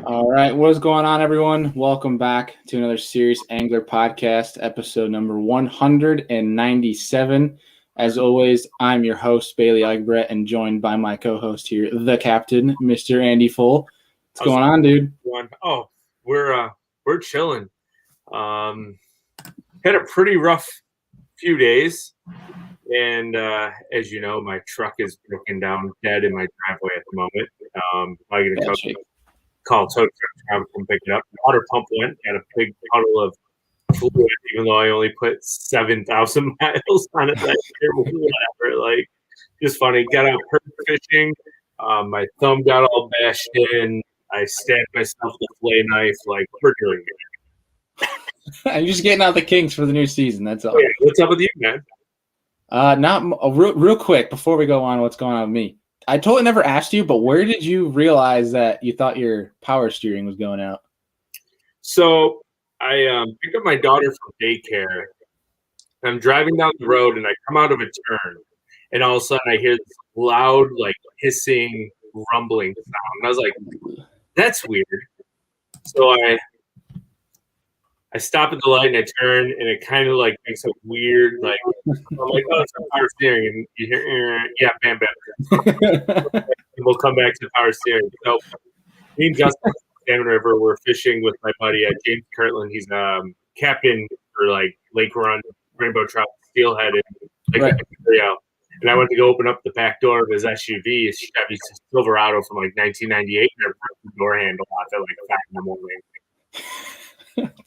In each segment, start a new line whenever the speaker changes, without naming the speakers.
All right, what is going on, everyone? Welcome back to another Serious Angler podcast, episode number 197. As always, I'm your host, Bailey Egbert, and joined by my co-host here, the captain, Mr. Andy Full. What's going on, dude?
Oh, we're chilling. Had a pretty rough few days, and as you know, my truck is broken down dead in my driveway at the moment. I'm going to call tow truck to come pick it up. The water pump went, had a big puddle of fluid, even though I only put 7,000 miles on it that year. Whatever, like, just funny. Got out perch fishing. My thumb got all bashed in. I stabbed myself with a fillet knife. Like, we're doing good.
I'm just getting out the kinks for the new season. That's all.
Yeah, what's up with you, man?
Real quick before we go on, what's going on with me? I totally never asked you, but where did you realize that you thought your power steering was going out?
So I picked up my daughter from daycare. I'm driving down the road, and I come out of a turn, and all of a sudden I hear this loud, like, hissing, rumbling sound. And I was like, that's weird. So I stop at the light and I turn, and it kind of like makes a weird, like, I'm like, oh, it's power steering. And you hear, yeah, bam, bam. And we'll come back to power steering. So me and Justin Salmon River were fishing with my buddy James Kirtland. He's captain for like Lake Run, Rainbow Trout, Steelhead, and Lake Ontario. And I went to go open up the back door of his SUV, his Chevy Silverado from like 1998, and I broke the door handle off at like 5 in the morning.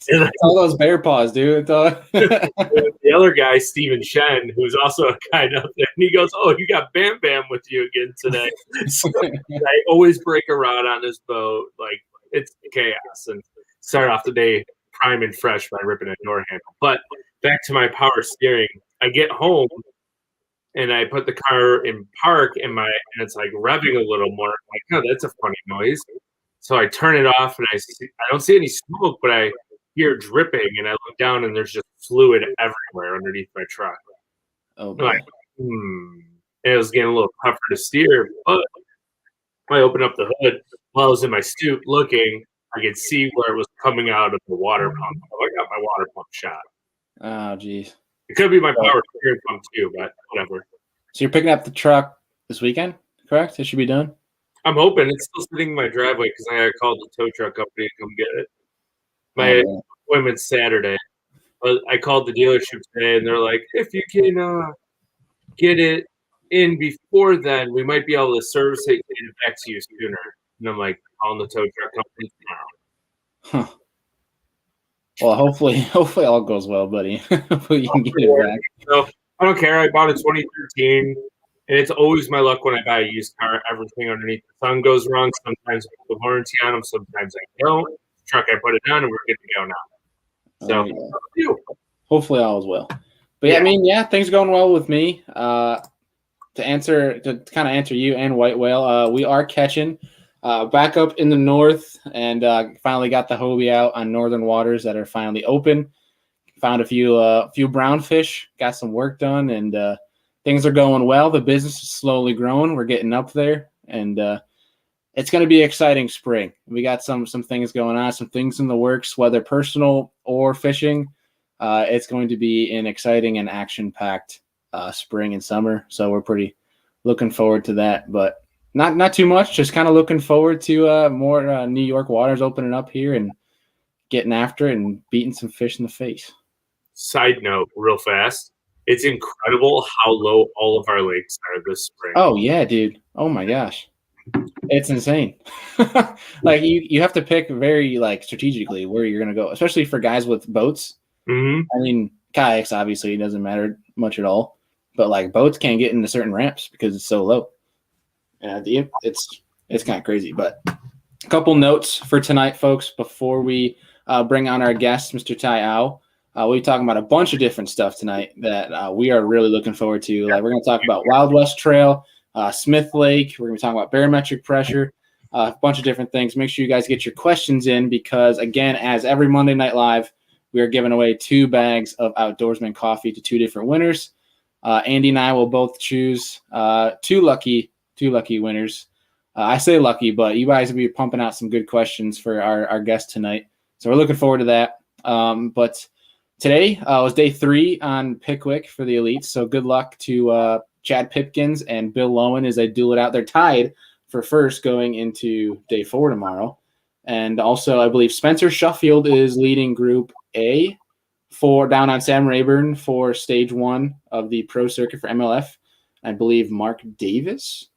It's all those bear paws, dude.
The other guy, Steven Shen, who's also a guide up there, and he goes, "Oh, you got Bam Bam with you again today." So I always break a rod on this boat. Like, it's chaos. And start off the day prime and fresh by ripping a door handle. But back to my power steering. I get home and I put the car in park, and it's like revving a little more. I'm like, oh, that's a funny noise. So I turn it off, and I don't see any smoke, but I hear dripping, and I look down, and there's just fluid everywhere underneath my truck.
Oh, boy.
Like, And it was getting a little tougher to steer, but I opened up the hood while I was in my stoop looking. I could see where it was coming out of the water pump. I got my water pump shot.
Oh, geez.
It could be my power steering pump too, but whatever.
So you're picking up the truck this weekend, correct? It should be done?
I'm hoping. It's still sitting in my driveway because I called the tow truck company to come get it. My appointment's Saturday. I called the dealership today, and they're like, if you can get it in before then, we might be able to service it and get it back to you sooner. And I'm like, calling the tow truck company now.
Huh. Well, hopefully all goes well, buddy. Hopefully you can get it back.
So, I don't care. I bought a 2013. And it's always my luck when I buy a used car. Everything underneath the sun goes wrong. Sometimes I put the warranty on them. Sometimes I don't. The truck, I put it on, and we're good to go now. So,
hopefully all is well. But yeah, I mean, things are going well with me. To kind of answer you and White Whale, we are catching back up in the north, and finally got the Hobie out on northern waters that are finally open. Found a few brown fish, got some work done, and things are going well. The business is slowly growing. We're getting up there, and it's going to be an exciting spring. We got some things going on, some things in the works, whether personal or fishing. It's going to be an exciting and action-packed spring and summer, so we're pretty looking forward to that. But not too much, just kind of looking forward to more New York waters opening up here and getting after it and beating some fish in the face.
Side note, real fast. It's incredible how low all of our lakes are this spring.
Oh, yeah, dude. Oh, my gosh. It's insane. Like, you have to pick very, like, strategically where you're going to go, especially for guys with boats.
Mm-hmm.
I mean, kayaks, obviously, it doesn't matter much at all. But, like, boats can't get into certain ramps because it's so low. It's kind of crazy. But a couple notes for tonight, folks, before we bring on our guest, Mr. Tai Au. We'll be talking about a bunch of different stuff tonight that we are really looking forward to. Like, we're going to talk about Wild West Trail, Smith Lake. We're going to be talking about barometric pressure, a bunch of different things. Make sure you guys get your questions in because, again, as every Monday Night Live, we are giving away 2 bags of Outdoorsman coffee to 2 different winners. Andy and I will both choose two lucky winners. I say lucky, but you guys will be pumping out some good questions for our guest tonight. So we're looking forward to that. But today was day 3 on Pickwick for the elites. So good luck to Chad Pipkins and Bill Lowen as they duel it out. They're tied for first going into day 4 tomorrow. And also, I believe Spencer Sheffield is leading Group A for down on Sam Rayburn for stage 1 of the pro circuit for MLF. I believe Mark Davis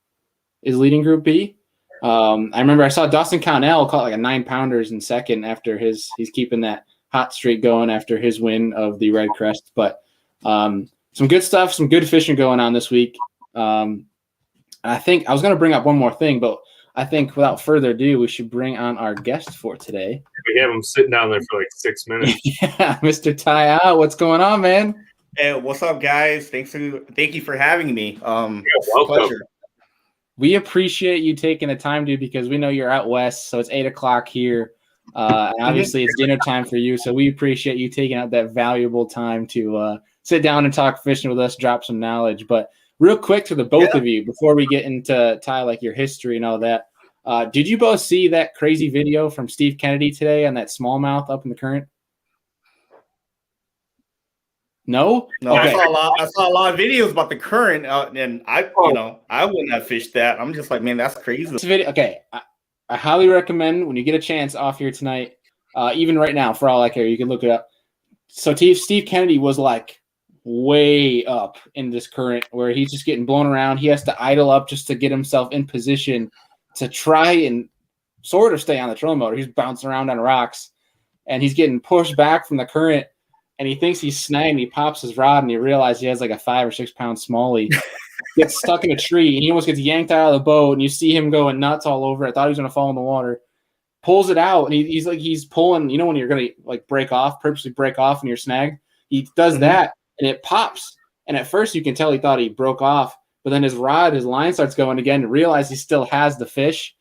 is leading Group B. I remember I saw Dawson Connell caught like a 9-pounders in second after he's keeping that hot streak going after his win of the Red Crest. But some good stuff, some good fishing going on this week. I think I was going to bring up one more thing, but I think without further ado, we should bring on our guest for today.
We have him sitting down there for like 6 minutes.
Yeah, Mr. Tai Au, what's going on, man?
Hey, what's up, guys? Thank you for having me.
Welcome.
Pleasure.
We appreciate you taking the time, dude, because we know you're out west, so it's 8 o'clock here. And obviously, it's dinner time for you, so we appreciate you taking out that valuable time to sit down and talk fishing with us, drop some knowledge. But real quick to the both of you, before we get into Ty, like your history and all that, did you both see that crazy video from Steve Kennedy today on that smallmouth up in the current? No.
No,
Okay.
I saw a lot of videos about the current, and I wouldn't have fished that. I'm just like, man, that's crazy.
This video, okay, I highly recommend when you get a chance off here tonight, even right now, for all I care, you can look it up. So Steve Kennedy was like way up in this current where he's just getting blown around. He has to idle up just to get himself in position to try and sort of stay on the trolling motor. He's bouncing around on rocks, and he's getting pushed back from the current. And he thinks he's snagged. He pops his rod, and he realizes he has like a 5 or 6 pound smallie. Gets stuck in a tree, and he almost gets yanked out of the boat. And you see him going nuts all over. I thought he was going to fall in the water. Pulls it out, and he's pulling. You know when you're going to like purposely break off, and you're snagged. He does that, and it pops. And at first, you can tell he thought he broke off, but then his line starts going again. And realizes he still has the fish,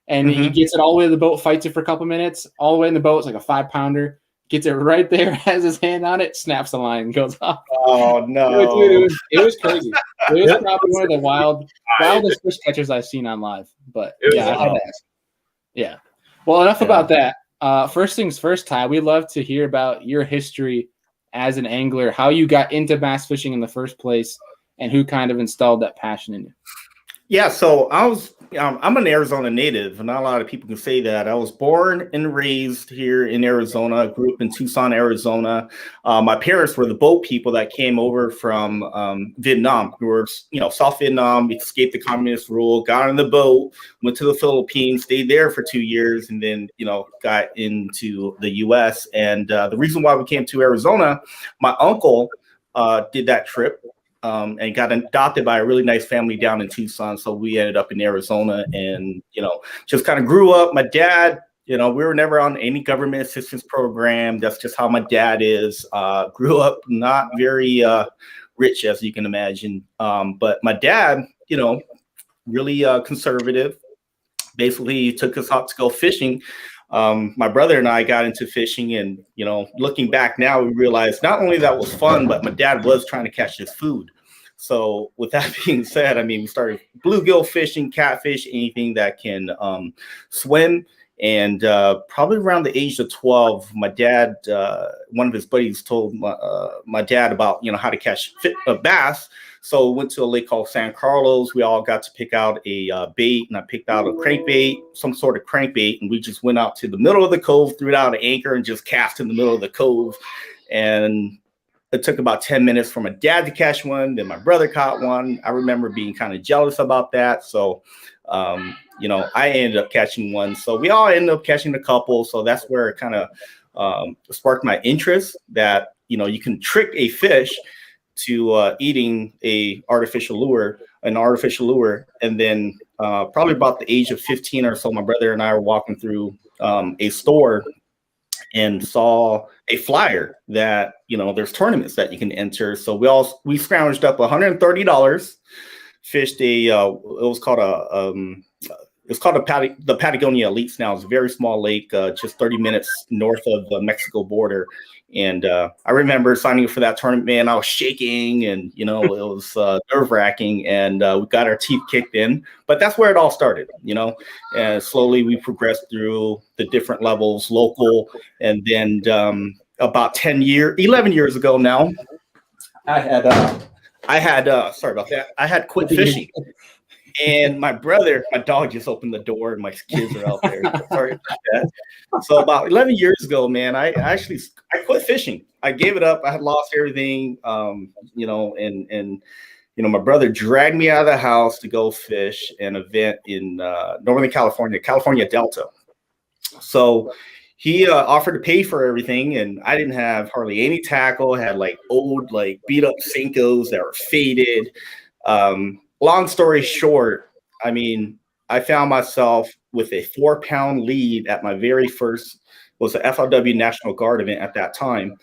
and he gets it all the way to the boat. Fights it for a couple minutes, all the way in the boat. It's like a 5-pounder. Gets it right there, has his hand on it, snaps the line, and goes off.
Oh, no.
Dude, it was crazy. It was probably one of the wildest fish catchers I've seen on live. But yeah, I had to ask. Yeah. Well, enough about that. First things first, Ty, we'd love to hear about your history as an angler, how you got into bass fishing in the first place, and who kind of installed that passion in you.
Yeah, so I'm an Arizona native, and not a lot of people can say that. I was born and raised here in Arizona, grew up in Tucson, Arizona. My parents were the boat people that came over from Vietnam. We were, South Vietnam, escaped the communist rule, got on the boat, went to the Philippines, stayed there for 2 years, and then, got into the U.S. And the reason why we came to Arizona, my uncle did that trip. And got adopted by a really nice family down in Tucson. So we ended up in Arizona and, just kind of grew up. My dad, we were never on any government assistance program. That's just how my dad is. Grew up not very rich, as you can imagine. But my dad, really conservative. Basically, he took us out to go fishing. My brother and I got into fishing, and looking back now, we realized not only that was fun, but my dad was trying to catch his food. So with that being said, we started bluegill fishing, catfish, anything that can swim. And probably around the age of 12, my dad, one of his buddies told my dad about how to catch bass. So we went to a lake called San Carlos. We all got to pick out a bait, and I picked out a crankbait, some sort of crankbait, and we just went out to the middle of the cove, threw it out an anchor, and just cast in the middle of the cove. And it took about 10 minutes for my dad to catch one. Then my brother caught one. I remember being kind of jealous about that. So, I ended up catching one. So we all ended up catching a couple. So that's where it kind of sparked my interest that, you can trick a fish to eating an artificial lure. And then probably about the age of 15 or so, my brother and I were walking through a store and saw a flyer that, there's tournaments that you can enter. So we scrounged up $130, fished it was called it's called the Patagonia Elites now. It's a very small lake, just 30 minutes north of the Mexico border. And I remember signing up for that tournament, man. I was shaking, and it was nerve-wracking, and we got our teeth kicked in. But that's where it all started, and slowly we progressed through the different levels, local, and then about 11 years ago now, I had sorry about that. I had quit fishing. And my dog just opened the door, and my kids are out there. Sorry about that. So about 11 years ago, man, I quit fishing. I gave it up. I had lost everything, and my brother dragged me out of the house to go fish an event in Northern California Delta. So he offered to pay for everything, and I didn't have hardly any tackle. I had old beat up Senkos that were faded. Long story short, I found myself with a 4-pound lead at my very first, was the FLW National Guard event at that time,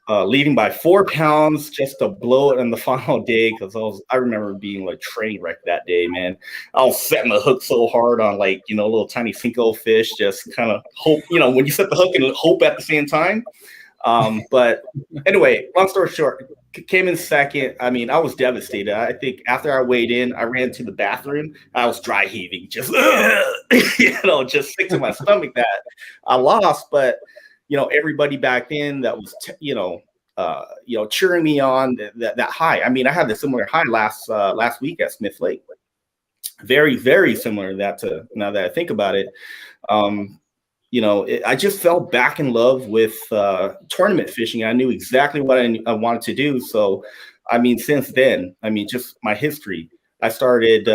leading by 4 pounds just to blow it on the final day, because I remember being like train wreck that day, man. I was setting the hook so hard on little tiny Senko fish, just kind of hope, when you set the hook and hope at the same time. But anyway, long story short, came in second. I was devastated. I think after I weighed in, I ran to the bathroom. I was dry heaving, just just sick to my stomach that I lost. But everybody back then that was cheering me on, that high. I had a similar high last week at Smith Lake. Very, very similar to that. Now that I think about it. I just fell back in love with tournament fishing. I knew exactly what I wanted to do. So, since then, just my history. I started,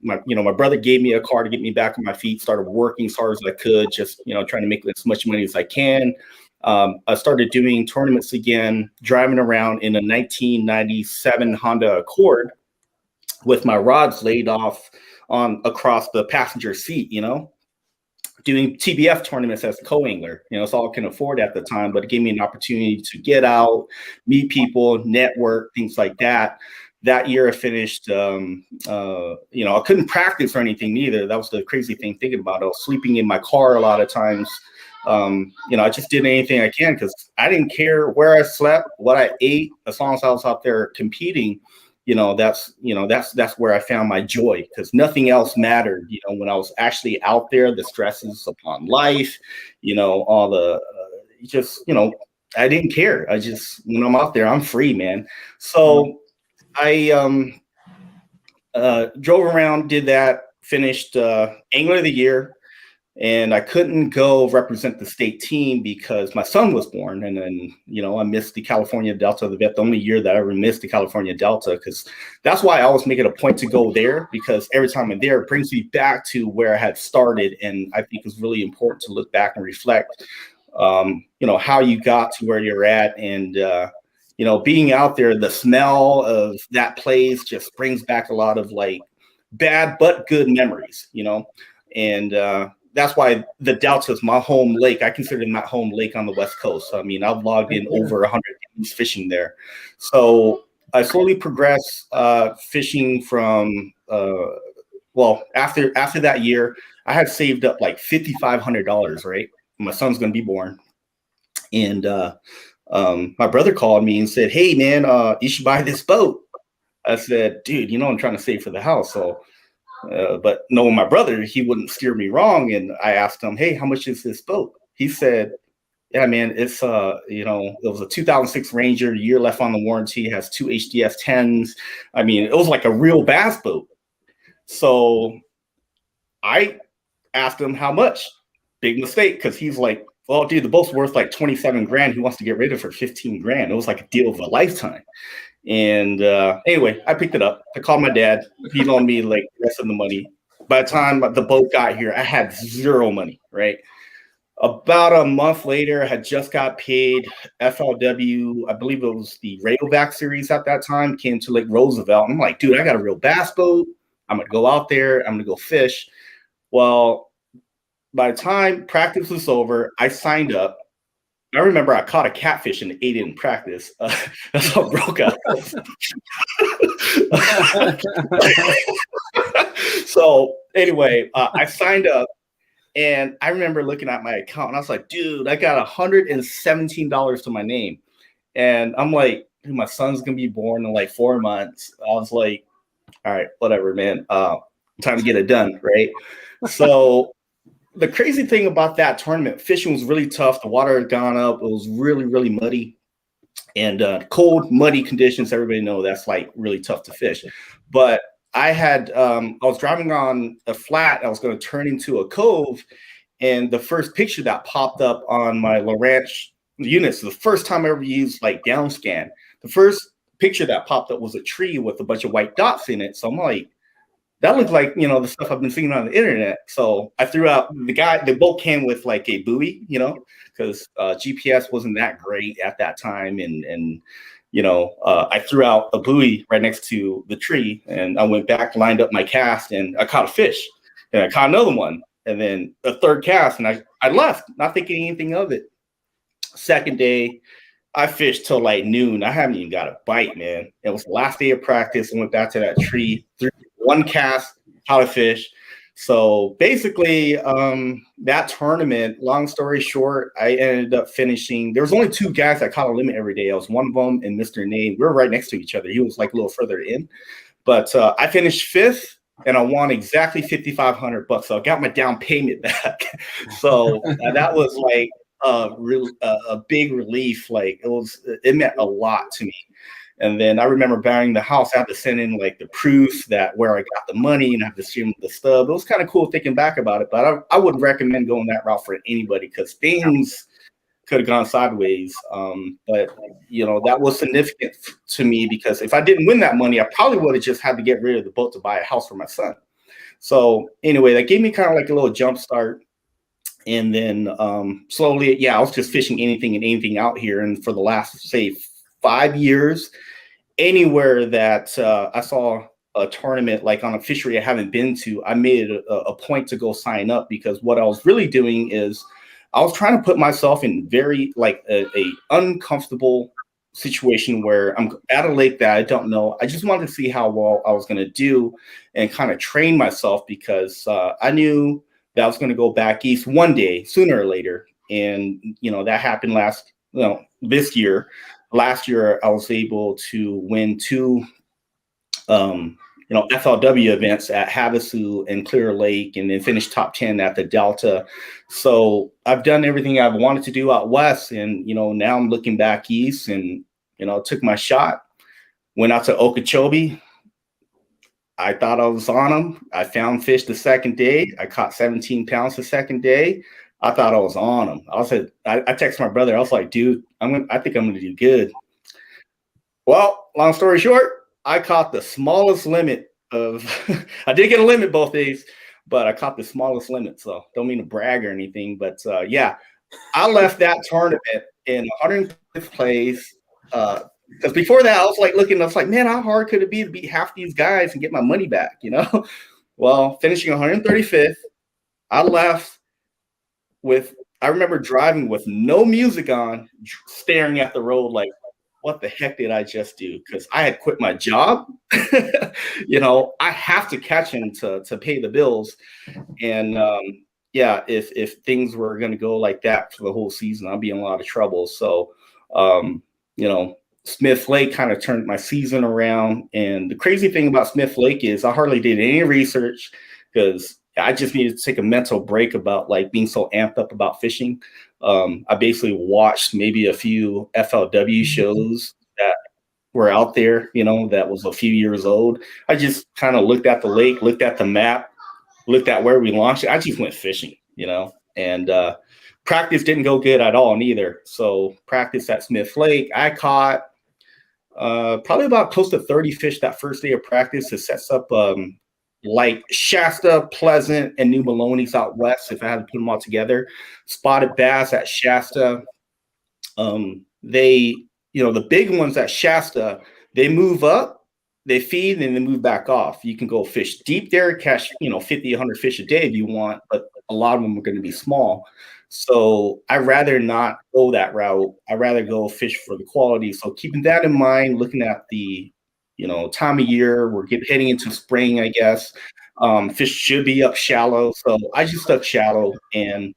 my brother gave me a car to get me back on my feet, started working as hard as I could, just, trying to make as much money as I can. I started doing tournaments again, driving around in a 1997 Honda Accord with my rods laid off across the passenger seat, doing TBF tournaments as a co-angler. It's all I can afford at the time, but it gave me an opportunity to get out, meet people, network, things like that. That year I finished, I couldn't practice or anything either. That was the crazy thing thinking about it. I was sleeping in my car a lot of times. I just did anything I can because I didn't care where I slept, what I ate, as long as I was out there competing. That's where I found my joy, because nothing else mattered. When I was actually out there, the stresses upon life, all the I didn't care. When I'm out there, I'm free, man. So I drove around, did that, finished Angler of the Year. And I couldn't go represent the state team because my son was born. And then, I missed the California Delta, the only year that I ever missed the California Delta, because that's why I always make it a point to go there, because every time I'm there, it brings me back to where I had started. And I think it's really important to look back and reflect, how you got to where you're at. And, being out there, the smell of that place just brings back a lot of bad but good memories, and that's why the Delta is my home lake. I consider my home lake on the West Coast. I've logged in over 100 days fishing there. So I slowly progressed fishing from, after that year, I had saved up $5,500, right? My son's going to be born. And my brother called me and said, "Hey, man, you should buy this boat." I said, "Dude, I'm trying to save for the house." So but knowing my brother, he wouldn't steer me wrong. And I asked him, "Hey, how much is this boat?" He said, "Yeah, man, it's it was a 2006 Ranger, a year left on the warranty, has 2 HDS 10s. It was like a real bass boat." So I asked him how much. Big mistake, because he's like, "Well, dude, the boat's worth like 27 grand. He wants to get rid of it for 15 grand. It was like a deal of a lifetime." And anyway, I picked it up. I called my dad. He loaned me the rest of the money. By the time the boat got here, I had zero money, right? About a month later, I had just got paid. FLW, I believe it was the Rayovac series at that time, came to Lake Roosevelt. I'm like, "Dude, I got a real bass boat. I'm going to go out there. I'm going to go fish." Well, by the time practice was over, I signed up. I remember I caught a catfish and ate it in practice. That's how broke I was. So anyway, I signed up, and I remember looking at my account, and I was like, dude, I got $117 to my name. And I'm like, dude, my son's going to be born in like 4 months. I was like, all right, whatever, man. Time to get it done, right? So the crazy thing about that tournament, fishing was really tough. The water had gone up. It was really, really muddy. And cold, muddy conditions, everybody know that's like really tough to fish. But I was driving on a flat. I was going to turn into a cove. And the first picture that popped up on my Lowrance units, the first time I ever used like down scan, the first picture that popped up was a tree with a bunch of white dots in it. So I'm like, that looked like, the stuff I've been seeing on the internet. So I threw out the boat came with like a buoy, because GPS wasn't that great at that time. And I threw out a buoy right next to the tree, and I went back, lined up my cast, and I caught a fish, and I caught another one, and then a third cast, and I left, not thinking anything of it. Second day, I fished till like noon. I haven't even got a bite, man. It was the last day of practice. I went back to that tree, threw one cast, how to fish. So basically, that tournament, long story short, I ended up finishing. There was only 2 guys that caught a limit every day. I was one of them, and Mr. Name. We were right next to each other. He was like a little further in. But I finished 5th, and I won exactly $5,500. So I got my down payment back. So that was like a big relief. Like it meant a lot to me. And then I remember buying the house. I had to send in like the proof that where I got the money, and I had to stream the stub. It was kind of cool thinking back about it, but I wouldn't recommend going that route for anybody because things could have gone sideways. But that was significant to me because if I didn't win that money, I probably would have just had to get rid of the boat to buy a house for my son. So anyway, that gave me kind of like a little jump start. And then slowly, I was just fishing anything and anything out here. And for the last, say, 5 years, anywhere that I saw a tournament like on a fishery I haven't been to, I made it a point to go sign up because what I was really doing is I was trying to put myself in very like a uncomfortable situation where I'm at a lake that I don't know. I just wanted to see how well I was going to do and kind of train myself because I knew that I was going to go back east one day, sooner or later. And, that happened this year. Last year, I was able to win 2, FLW events at Havasu and Clear Lake, and then finish top 10 at the Delta. So I've done everything I've wanted to do out west, and now I'm looking back east, and took my shot. Went out to Okeechobee. I thought I was on them. I found fish the second day. I caught 17 pounds the second day. I thought I was on them. I texted my brother. I was like, dude, I think I'm going to do good. Well, long story short, I caught the smallest limit of, I did get a limit both days, but I caught the smallest limit. So don't mean to brag or anything, but I left that tournament in 105th place. Because before that, I was like, man, how hard could it be to beat half these guys and get my money back, Well, finishing 135th, I left I remember driving with no music on, staring at the road like, what the heck did I just do? Because I had quit my job. I have to catch him to pay the bills. And if things were going to go like that for the whole season, I'd be in a lot of trouble. So, Smith Lake kind of turned my season around. And the crazy thing about Smith Lake is I hardly did any research because I just needed to take a mental break about like being so amped up about fishing. I basically watched maybe a few FLW shows that were out there, that was a few years old. I just kind of looked at the lake, looked at the map, looked at where we launched it. I just went fishing, and practice didn't go good at all neither. So practice at Smith Lake, I caught probably about close to 30 fish that first day of practice. It sets up like Shasta, Pleasant, and New Maloney's out west, if I had to put them all together. Spotted bass at Shasta. The big ones at Shasta, they move up, they feed, and they move back off. You can go fish deep there, catch, 50, 100 fish a day if you want, but a lot of them are going to be small. So I'd rather not go that route. I'd rather go fish for the quality. So keeping that in mind, looking at the time of year, we're heading into spring, I guess. Fish should be up shallow. So I just stuck shallow, and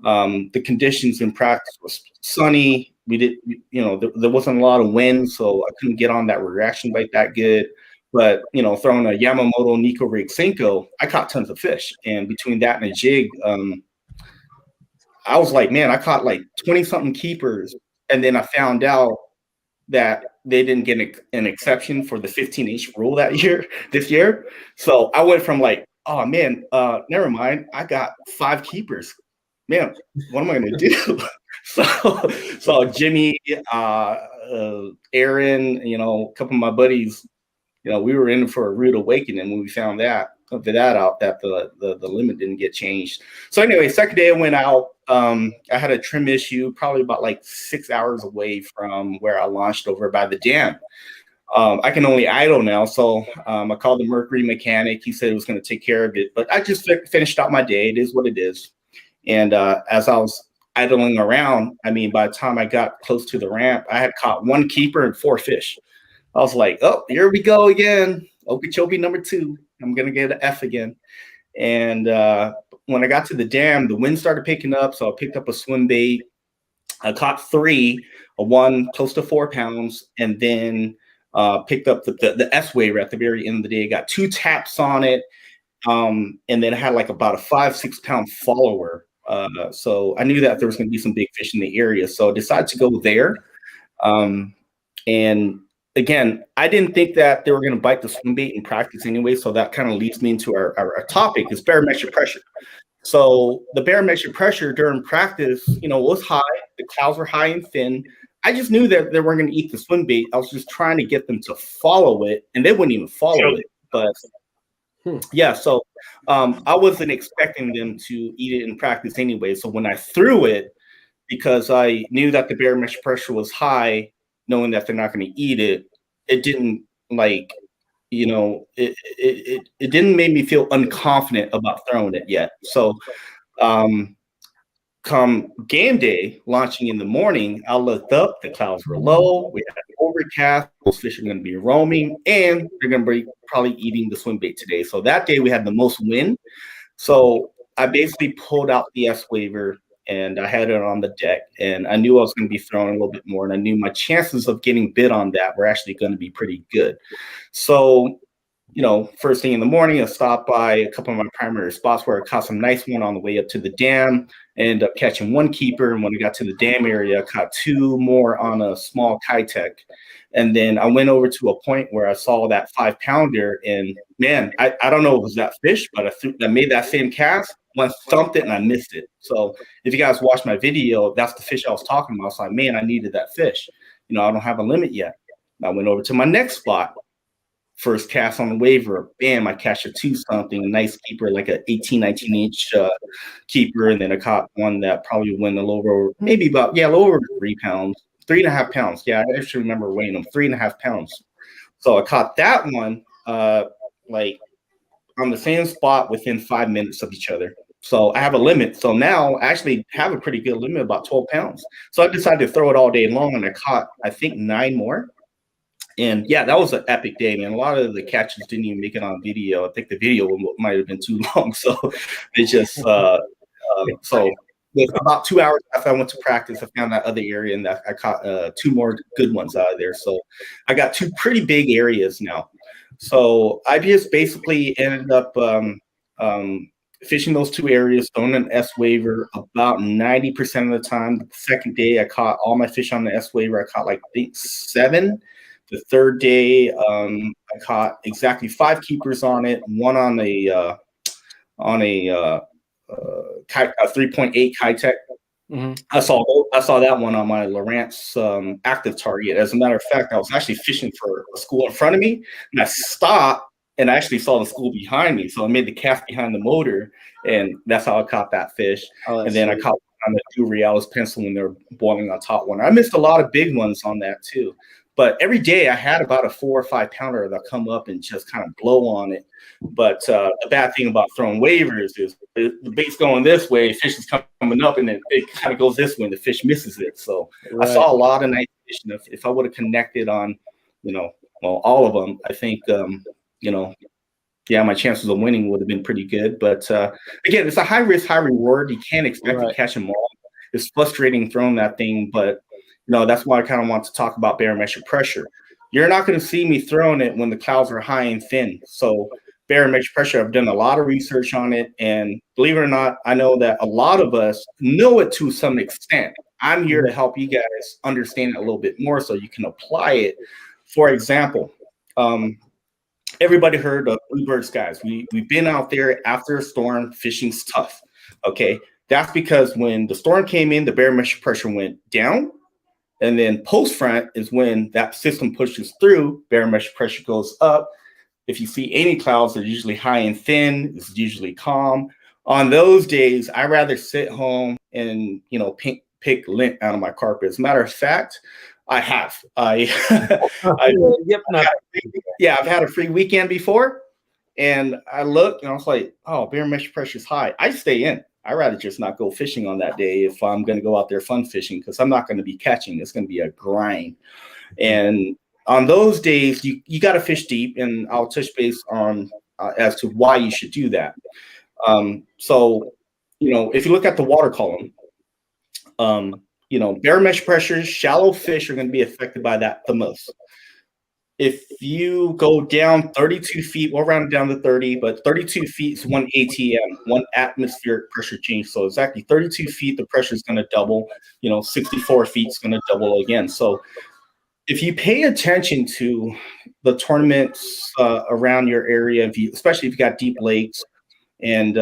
the conditions in practice was sunny. We did, there wasn't a lot of wind, so I couldn't get on that reaction bite that good. But, throwing a Yamamoto Nico Rig Senko, I caught tons of fish. And between that and a jig, I was like, man, I caught like 20-something keepers. And then I found out that they didn't get an exception for the 15-inch rule this year. So I went from like, oh, man, never mind. I got 5 keepers. Man, what am I going to do? So Jimmy, Aaron, a couple of my buddies, we were in for a rude awakening when we found out that the limit didn't get changed. So anyway, second day I went out. I had a trim issue, probably about like 6 hours away from where I launched over by the dam. I can only idle now, so I called the Mercury mechanic. He said he was going to take care of it, but I just finished out my day. It is what it is. And as I was idling around, by the time I got close to the ramp, I had caught 1 keeper and 4 fish. I was like, oh, here we go again. Okeechobee number 2. I'm going to get an F again. And when I got to the dam, the wind started picking up, so I picked up a swim bait. I caught 3, one close to 4 pounds, and then picked up the S-Waver at the very end of the day. Got 2 taps on it, and then I had like about a 5-6 pound follower. So I knew that there was going to be some big fish in the area, so I decided to go there. And again, I didn't think that they were going to bite the swim bait in practice anyway, so that kind of leads me into our topic, is barometric pressure. So the barometric pressure during practice, was high. The clouds were high and thin. I just knew that they weren't going to eat the swim bait. I was just trying to get them to follow it, and they wouldn't even follow it. But yeah, so I wasn't expecting them to eat it in practice anyway. So when I threw it, because I knew that the barometric pressure was high, knowing that they're not going to eat it, it didn't it didn't make me feel unconfident about throwing it yet. So come game day, launching in the morning, I looked up, the clouds were low, we had an overcast, those fish are going to be roaming, and they're going to be probably eating the swim bait today. So that day we had the most wind. So I basically pulled out the S-Waver, and I had it on the deck, and I knew I was going to be throwing a little bit more, and I knew my chances of getting bit on that were actually going to be pretty good. So, first thing in the morning, I stopped by a couple of my primary spots where I caught some nice one on the way up to the dam. I ended up catching 1 keeper, and when I got to the dam area, I caught 2 more on a small kayak. And then I went over to a point where I saw that 5-pounder, and man, I don't know if it was that fish, but I made that same cast. One thumped it and I missed it. So if you guys watch my video, that's the fish I was talking about. I was like, man, I needed that fish. I don't have a limit yet. I went over to my next spot. First cast on the waiver, bam, I catch a 2-something, a nice keeper, like an 18, 19-inch keeper. And then I caught one that probably went a little over, maybe about, a little over 3 pounds, 3.5 pounds. Yeah, I actually remember weighing them, 3.5 pounds. So I caught that one like on the same spot within 5 minutes of each other. So I have a limit. So now I actually have a pretty good limit, about 12 pounds. So I decided to throw it all day long, and I caught, I think, 9 more. And yeah, that was an epic day, man. A lot of the catches didn't even make it on video. I think the video might have been too long. So they just, so with about 2 hours after I went to practice, I found that other area, and I caught 2 more good ones out of there. So I got 2 pretty big areas now. So I just basically ended up fishing those 2 areas, throwing an S-Waver about 90% of the time. The second day, I caught all my fish on the S-Waver. I caught like, I think, 7. The third day, I caught exactly 5 keepers on it, one on a 3.8 Kitech. Mm-hmm. I saw that one on my Lowrance active target. As a matter of fact, I was actually fishing for a school in front of me, and I stopped, and I actually saw the school behind me. So I made the cast behind the motor, and that's how I caught that fish. And then I caught on the Dewey. I was penciling when they were boiling on top one. I missed a lot of big ones on that too. But every day I had about a 4 or 5 pounder that come up and just kind of blow on it. But the bad thing about throwing waivers is the bait's going this way, fish is coming up, and then it kind of goes this way, and the fish misses it. So right. I saw a lot of nice fish. And if I would have connected on, all of them, I think, yeah, my chances of winning would have been pretty good. But again, it's a high risk, high reward. You can't expect to catch them all. It's frustrating throwing that thing, but that's why I kind of want to talk about barometric pressure. You're not going to see me throwing it when the clouds are high and thin. So barometric pressure, I've done a lot of research on it, and believe it or not, I know that a lot of us know it to some extent. I'm here to help you guys understand it a little bit more so you can apply it. For example, everybody heard of bluebird skies. We've been out there after a storm. Fishing's tough. Okay, that's because when the storm came in, the barometric pressure went down, and then post front is when that system pushes through. Barometric pressure goes up. If you see any clouds, they're usually high and thin. It's usually calm. On those days, I rather sit home and pick lint out of my carpet. As a matter of fact, I have. I've had a free weekend before, and I looked and I was like, oh, barometric pressure is high. I stay in. I'd rather just not go fishing on that day if I'm going to go out there fun fishing, because I'm not going to be catching. It's going to be a grind. And on those days, you got to fish deep, and I'll touch base on as to why you should do that. So, if you look at the water column, barometric pressure, shallow fish are going to be affected by that the most. If you go down 32 feet, we'll round it down to 30, but 32 feet is 1 ATM, 1 atmospheric pressure change. So exactly 32 feet, the pressure is going to double. 64 feet is going to double again. So if you pay attention to the tournaments around your area, especially if you got deep lakes and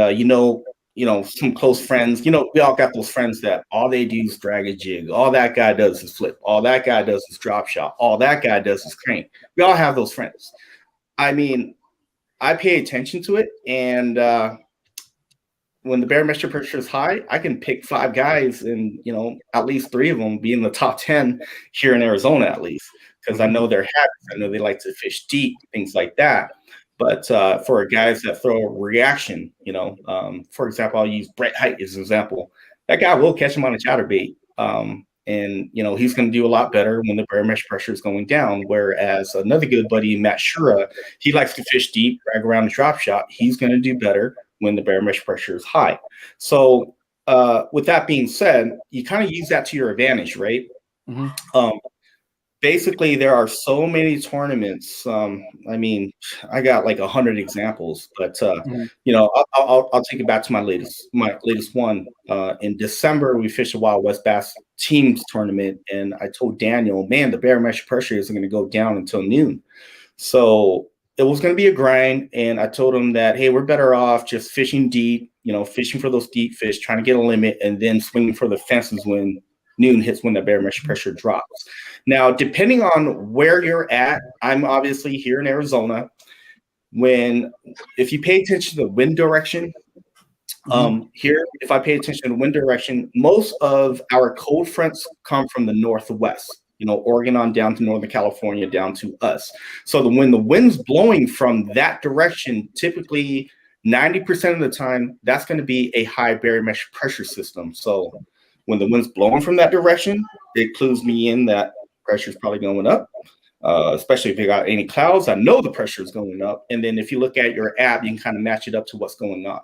some close friends, we all got those friends that all they do is drag a jig. All that guy does is flip. All that guy does is drop shot. All that guy does is crank. We all have those friends. I mean, I pay attention to it, and when the barometric pressure is high, I can pick 5 guys and, at least 3 of them be in the top 10 here in Arizona, at least, because I know their habits. I know they like to fish deep, things like that. But for guys that throw a reaction, for example, I'll use Brett Height as an example. That guy will catch him on a chatterbait. And he's going to do a lot better when the barometric pressure is going down. Whereas another good buddy, Matt Shura, he likes to fish deep, drag around and drop shot. He's going to do better when the barometric pressure is high. So with that being said, you kind of use that to your advantage, right? Mm-hmm. Basically, there are so many tournaments. I mean, I got like 100 examples, but I'll take it back to my latest one. In December, we fished a Wild West Bass Teams tournament, and I told Daniel, man, the barometric pressure isn't going to go down until noon. So it was going to be a grind, and I told him that, hey, we're better off just fishing deep, fishing for those deep fish, trying to get a limit, and then swinging for the fences when noon hits, when the barometric pressure drops. Now, depending on where you're at, I'm obviously here in Arizona. If you pay attention to the wind direction, here, if I pay attention to the wind direction, most of our cold fronts come from the northwest, Oregon on down to Northern California, down to us. So when the wind's blowing from that direction, typically 90% of the time, that's going to be a high barometric pressure system. So when the wind's blowing from that direction, it clues me in that pressure is probably going up, especially if you got any clouds. I know the pressure is going up. And then if you look at your app, you can kind of match it up to what's going on.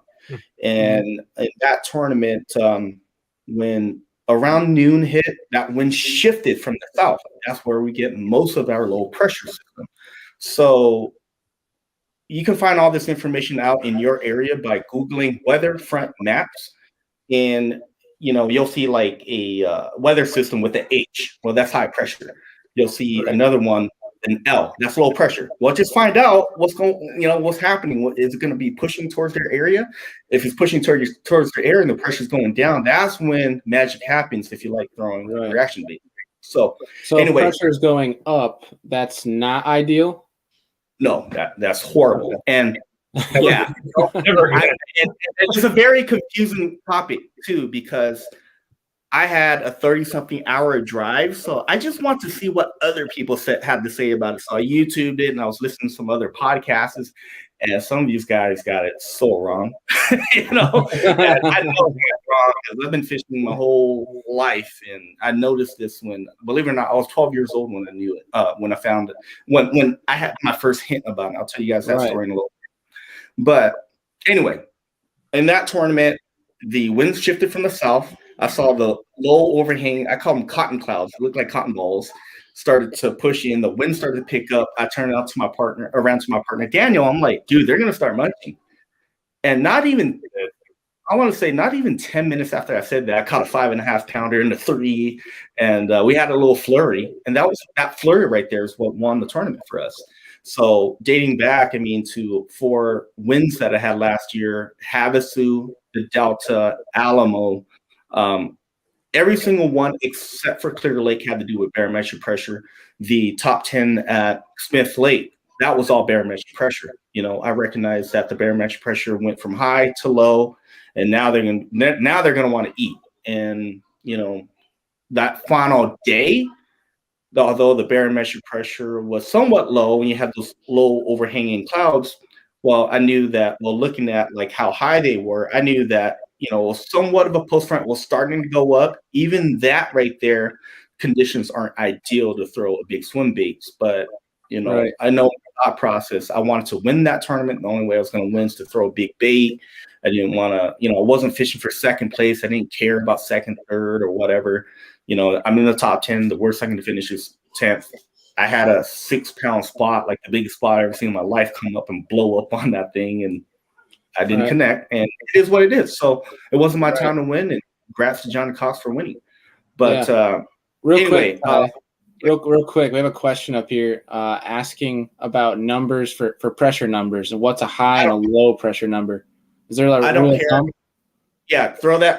And in that tournament, when around noon hit, that wind shifted from the south. That's where we get most of our low pressure system. So you can find all this information out in your area by Googling weather front maps, and you'll see like a weather system with an H. Well, that's high pressure. You'll see another one, an L. That's low pressure. Well, just find out what's happening. Is it going to be pushing towards their area? If it's pushing towards their area and the pressure's going down, that's when magic happens. If you like throwing reaction bait. So anyway,
if pressure is going up, that's not ideal.
No, that's horrible. And yeah, it's a very confusing topic too, because I had a 30-something hour drive, so I just want to see what other people had to say about it. So I YouTubed it, and I was listening to some other podcasts, and some of these guys got it so wrong. And I know they got it wrong because I've been fishing my whole life, and I noticed this when, believe it or not, I was 12 years old when I knew it. When I found it, when I had my first hint about it. I'll tell you guys that story in a little bit. But anyway, in that tournament, the winds shifted from the south. I saw the low overhang. I call them cotton clouds. They look like cotton balls. Started to push in. The wind started to pick up. I turned out to my partner, around to my partner Daniel. I'm like, dude, they're gonna start munching. And not even, I want to say, not even 10 minutes after I said that, I caught a 5.5 pounder in the 3, and we had a little flurry. And that flurry right there is what won the tournament for us. So dating back, I mean, to 4 wins that I had last year, Havasu, the Delta, Alamo, every single one except for Clear Lake had to do with barometric pressure. The top 10 at Smith Lake, that was all barometric pressure. You know, I recognize that the barometric pressure went from high to low, and now they're gonna want to eat. And you know, that final day, although the barometric pressure was somewhat low when you had those low overhanging clouds, well, I knew that, well, looking at like how high they were, I knew that, you know, somewhat of a post front was starting to go up. Even that right there, conditions aren't ideal to throw a big swim baits. But, you know, right. I know the thought process. I wanted to win that tournament. The only way I was going to win is to throw a big bait. I didn't want to, you know, I wasn't fishing for second place. I didn't care about second, third, or whatever. You know, I'm in the top 10. The worst I can finish is 10th. I had a 6-pound spot, like the biggest spot I've ever seen in my life, come up and blow up on that thing. And I didn't connect. And it is what it is. So it wasn't my time to win. And congrats to Johnny Cox for winning. But
real quick, we have a question up here asking about numbers for pressure numbers and what's a high and a low pressure number. Is there like
I don't care. Yeah,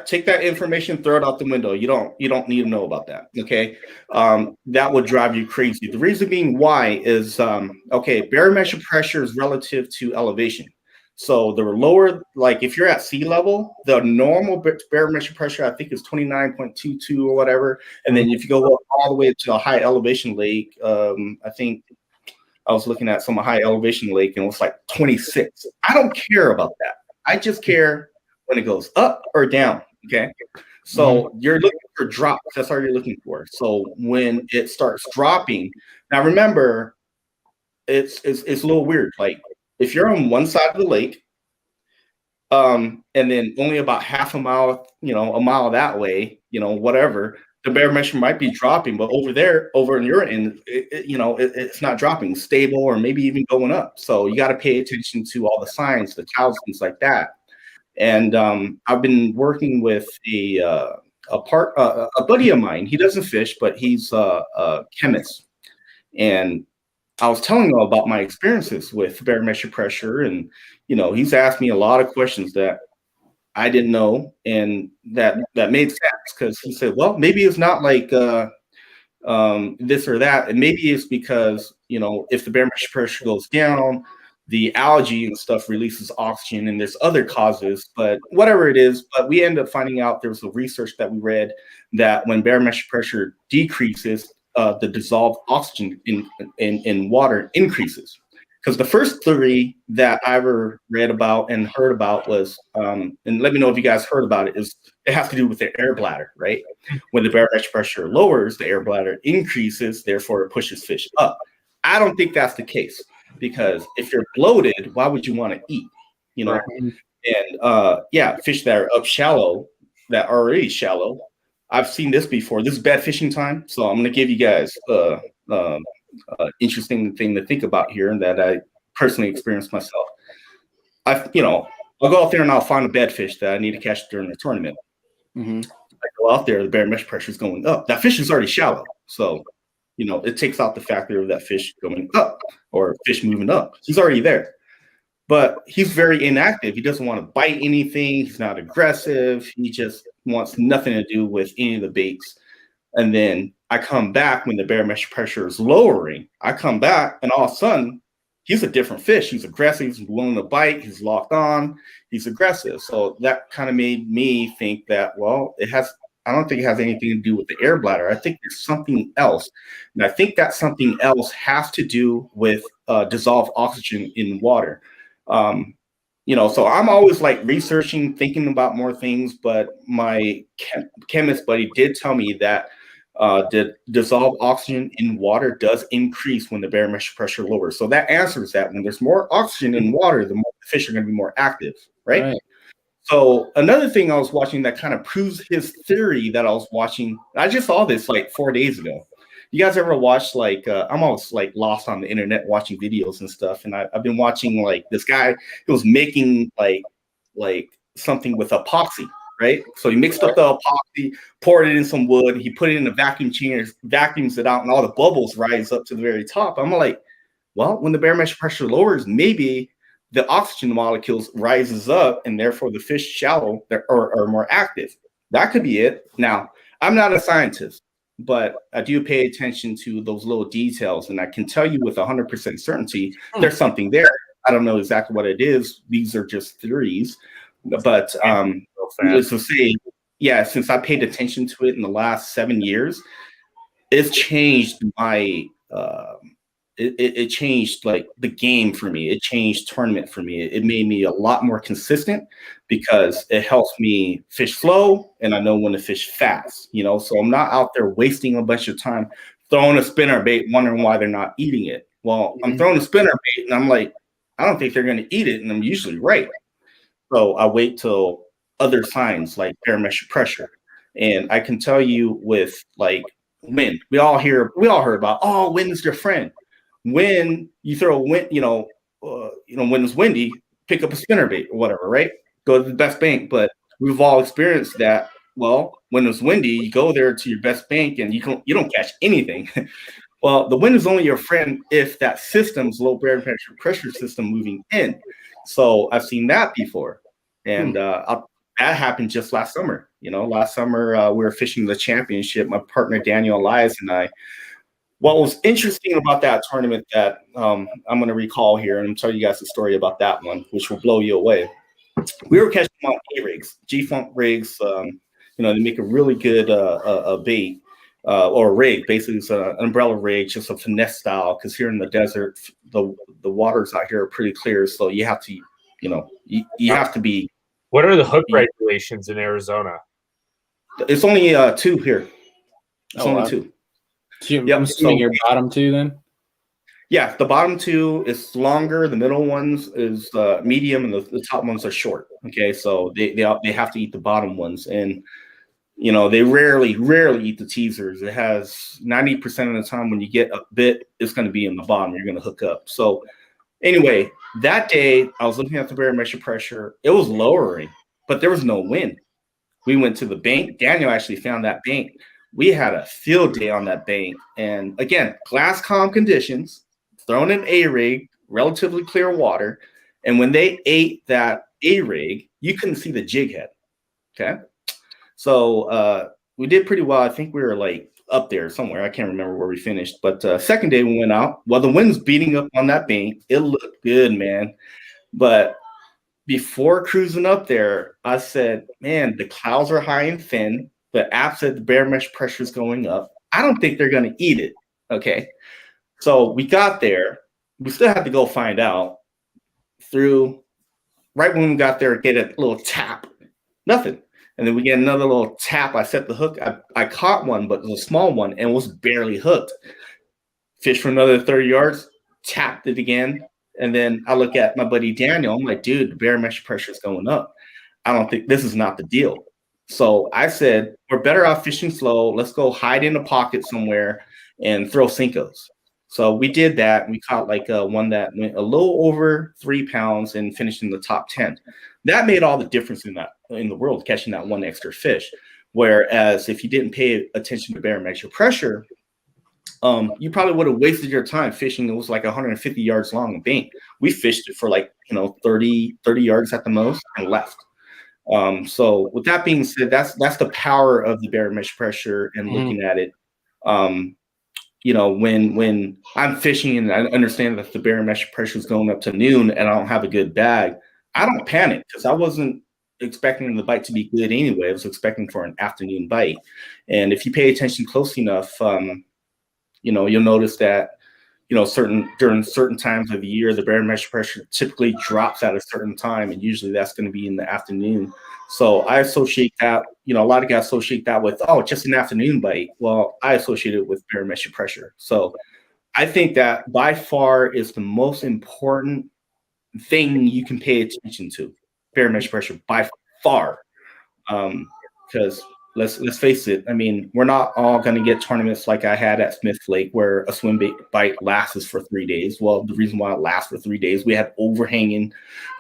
take that information, throw it out the window. You don't need to know about that. Okay. That would drive you crazy. The reason being why is barometric pressure is relative to elevation. So the lower, like if you're at sea level, the normal barometric pressure, I think, is 29.22 or whatever. And then if you go up all the way to a high elevation lake, I think I was looking at some high elevation lake and it was like 26. I don't care about that. I just care when it goes up or down. Okay. So you're looking for drops. That's all you're looking for. So when it starts dropping, now remember, it's a little weird. Like if you're on one side of the lake, and then only about half a mile, a mile that way, whatever, the barometric might be dropping, but over in your end, it's not dropping, stable, or maybe even going up. So you got to pay attention to all the signs, the clouds, things like that. And I've been working with a buddy of mine. He doesn't fish, but he's a chemist. And I was telling him about my experiences with barometric pressure, and he's asked me a lot of questions that I didn't know, and that made sense, because he said, well, maybe it's not like this or that, and maybe it's because if the barometric pressure goes down, the algae and stuff releases oxygen, and there's other causes, but whatever it is. But we ended up finding out, there was a research that we read that when barometric pressure decreases, the dissolved oxygen in water increases. Because the first theory that I ever read about and heard about was, and let me know if you guys heard about it, is it has to do with the air bladder, right? When the barometric pressure lowers, the air bladder increases, therefore it pushes fish up. I don't think that's the case, because if you're bloated, why would you want to eat? Right. And fish that are up shallow, that are already shallow. I've seen this before. This is bad fishing time, so I'm going to give you guys interesting thing to think about here, and that I personally experienced myself. I'll go out there and I'll find a bed fish that I need to catch during the tournament. I go out there, the barometric pressure is going up. That fish is already shallow, so it takes out the factor of that fish going up or fish moving up. He's already there, but he's very inactive. He doesn't want to bite anything. He's not aggressive. He just wants nothing to do with any of the baits. And then I come back when the barometric pressure is lowering. I come back, and all of a sudden, he's a different fish. He's aggressive. He's willing to bite. He's locked on. He's aggressive. So that kind of made me think that, well, I don't think it has anything to do with the air bladder. I think there's something else. And I think that something else has to do with dissolved oxygen in water. So I'm always like researching, thinking about more things, but my chemist buddy did tell me that The dissolved oxygen in water does increase when the barometric pressure lowers. So that answers that. When there's more oxygen in water, the more the fish are going to be more active, right? So another thing I was watching that kind of proves his theory that I was watching, I just saw this like 4 days ago. You guys ever watch like, I'm always like lost on the internet watching videos and stuff. And I've been watching like this guy who was making like something with epoxy, right? So he mixed up the epoxy, poured it in some wood, he put it in a vacuum chamber, vacuums it out, and all the bubbles rise up to the very top. I'm like, well, when the barometric pressure lowers, maybe the oxygen molecules rises up, and therefore the fish shallow are more active. That could be it. Now, I'm not a scientist, but I do pay attention to those little details, and I can tell you with 100% certainty there's something there. I don't know exactly what it is. These are just theories, but needless to say, yeah, since I paid attention to it in the last 7 years, it's changed my it changed like the game for me. It changed tournament for me. It made me a lot more consistent because it helps me fish slow and I know when to fish fast, you know, so I'm not out there wasting a bunch of time throwing a spinner bait, wondering why they're not eating it. Well, I'm throwing a spinner bait and I'm like, I don't think they're going to eat it. And I'm usually right. So I wait till other signs like barometric pressure. And I can tell you with like wind, we all heard about, oh, wind is your friend. When you throw wind, when it's windy, pick up a spinnerbait or whatever, right? Go to the best bank. But we've all experienced that. Well, when it's windy, you go there to your best bank and you don't catch anything. Well, the wind is only your friend if that system's low barometric pressure system moving in. So I've seen that before, and that happened just last summer. You know, last summer we were fishing the championship. My partner Daniel Elias and I. What was interesting about that tournament that I'm going to recall here, and I'm telling you guys a story about that one, which will blow you away. We were catching on A-rigs, G-Funk rigs. They make a really good a bait or a rig. Basically, it's an umbrella rig, just a finesse style. Because here in the desert, the waters out here are pretty clear, so you have to, you have to be.
What are the hook regulations in Arizona?
It's only 2 here. It's only 2.
I'm assuming your bottom 2 then?
Yeah, the bottom 2 is longer. The middle ones is medium, and the top ones are short. Okay, so they have to eat the bottom ones, and they rarely eat the teasers. It has 90% of the time when you get a bit, it's going to be in the bottom. You're going to hook up. So anyway, that day I was looking at the barometric pressure. It was lowering, but there was no wind. We went to the bank. Daniel actually found that bank. We had a field day on that bank. And again, glass calm conditions, thrown in A-rig, relatively clear water. And when they ate that A-rig, you couldn't see the jig head. Okay. So we did pretty well. I think we were like up there somewhere. I can't remember where we finished. But second day we went out. Well, the wind's beating up on that bank. It looked good, man. But before cruising up there, I said, man, the clouds are high and thin. The app said the barometric pressure is going up. I don't think they're going to eat it. Okay. So we got there. We still had to go find out. Right when we got there, get a little tap. Nothing. And then we get another little tap. I set the hook. I caught one, but it was a small one and was barely hooked. Fish for another 30 yards, tapped it again. And then I look at my buddy Daniel. I'm like, dude, the barometric pressure is going up. I don't think this is not the deal. So I said, we're better off fishing slow. Let's go hide in a pocket somewhere and throw Cincos. So we did that. We caught like one that went a little over 3 pounds and finished in the top 10. That made all the difference in the world, catching that one extra fish. Whereas if you didn't pay attention to barometric pressure, you probably would have wasted your time fishing. It was like 150 yards long a bank. We fished it for like 30 yards at the most and left. So with that being said, that's the power of the barometric pressure and looking at it. When I'm fishing and I understand that the barometric pressure is going up to noon and I don't have a good bag, I don't panic because I wasn't expecting the bite to be good anyway. I was expecting for an afternoon bite. And if you pay attention close enough, you'll notice that during certain times of the year, the barometric pressure typically drops at a certain time, and usually that's going to be in the afternoon. So I associate that, a lot of guys associate that with, oh, just an afternoon bite. Well, I associate it with barometric pressure. So I think that by far is the most important thing you can pay attention to, barometric pressure by far. Because let's face it, I mean, we're not all going to get tournaments like I had at Smith Lake where a swim bite lasts for 3 days. Well, the reason why it lasts for 3 days, we had overhanging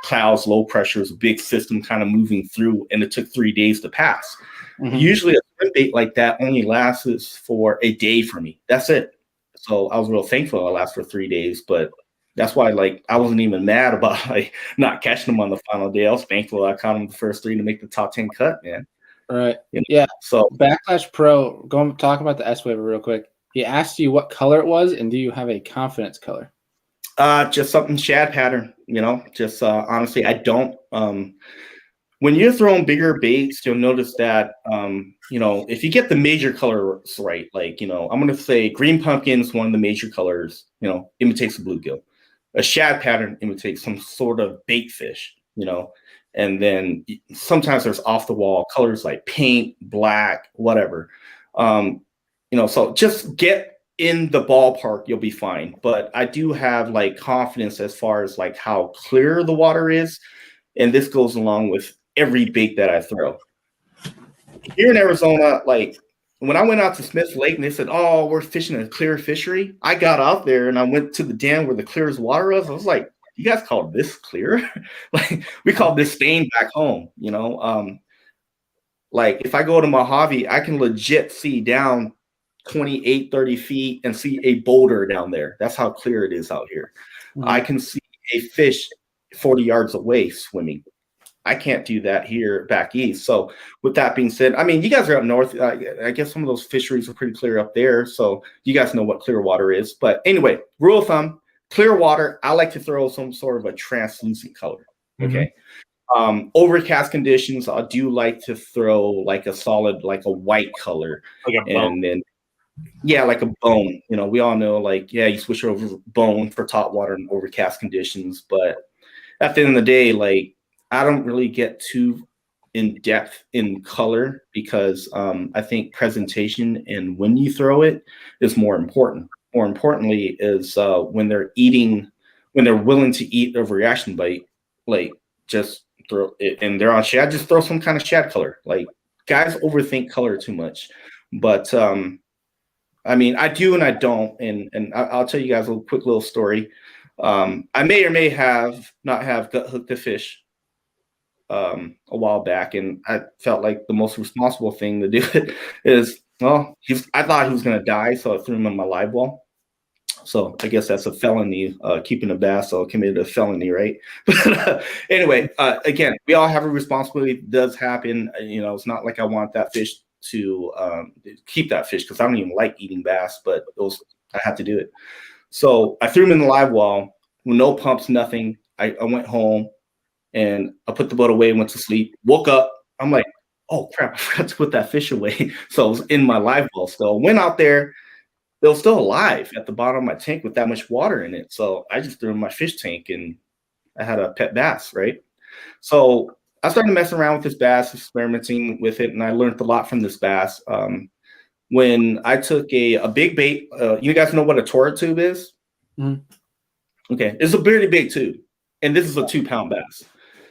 clouds, low pressures, a big system kind of moving through, and it took 3 days to pass. Mm-hmm. Usually a swim bait like that only lasts for a day for me. That's it. So I was real thankful it lasted for 3 days, but that's why, I wasn't even mad about not catching them on the final day. I was thankful I caught them the first 3 to make the top 10 cut, man.
Right. Yeah. So Backlash Pro, talk about the S-Waver real quick. He asked you what color it was, and do you have a confidence color?
Just something shad pattern, just honestly, I don't. When you're throwing bigger baits, you'll notice that, if you get the major colors right, I'm going to say green pumpkin is one of the major colors, imitates a bluegill. A shad pattern imitates some sort of bait fish, and then sometimes there's off the wall colors like pink, black, whatever. So just get in the ballpark, you'll be fine. But I do have confidence as far as how clear the water is. And this goes along with every bait that I throw. Here in Arizona, when I went out to Smith Lake and they said, oh, we're fishing a clear fishery, I got out there and I went to the dam where the clearest water was. I was like, you guys call this clear? We call this stain back home, if I go to Mojave, I can legit see down 28, 30 feet and see a boulder down there. That's how clear it is out here. Mm-hmm. I can see a fish 40 yards away swimming. I can't do that here back east. So with that being said, I mean, you guys are up north. I guess some of those fisheries are pretty clear up there. So you guys know what clear water is. But anyway, rule of thumb, clear water, I like to throw some sort of a translucent color. Okay. Mm-hmm. Overcast conditions, I do like to throw a solid, a white color. And then, like a bone. We all know, you switch over bone for top water and overcast conditions. But at the end of the day, I don't really get too in depth in color because I think presentation and when you throw it is more important. More importantly is when they're willing to eat a reaction bite, just throw it, and they're on shad, just throw some kind of shad color. Guys overthink color too much, but I mean, I do and I don't, and I'll tell you guys a quick little story. I may or may have not have gut hooked a fish a while back, and I felt like the most responsible thing to do it is, I thought he was going to die, so I threw him on my live well. So I guess that's a felony, keeping a bass, so I committed a felony, right? But anyway, again, we all have a responsibility. It does happen. It's not like I want that fish to keep that fish because I don't even like eating bass, but I had to do it. So I threw him in the live well with no pumps, nothing. I went home and I put the boat away, went to sleep, woke up. I'm like, oh crap, I forgot to put that fish away. So it was in my live well still. Went out there, it was still alive at the bottom of my tank with that much water in it. So I just threw it in my fish tank and I had a pet bass, right? So I started messing around with this bass, experimenting with it, and I learned a lot from this bass. When I took a big bait, you guys know what a torrid tube is? Mm-hmm. Okay, it's a pretty big tube, and this is a 2-pound bass.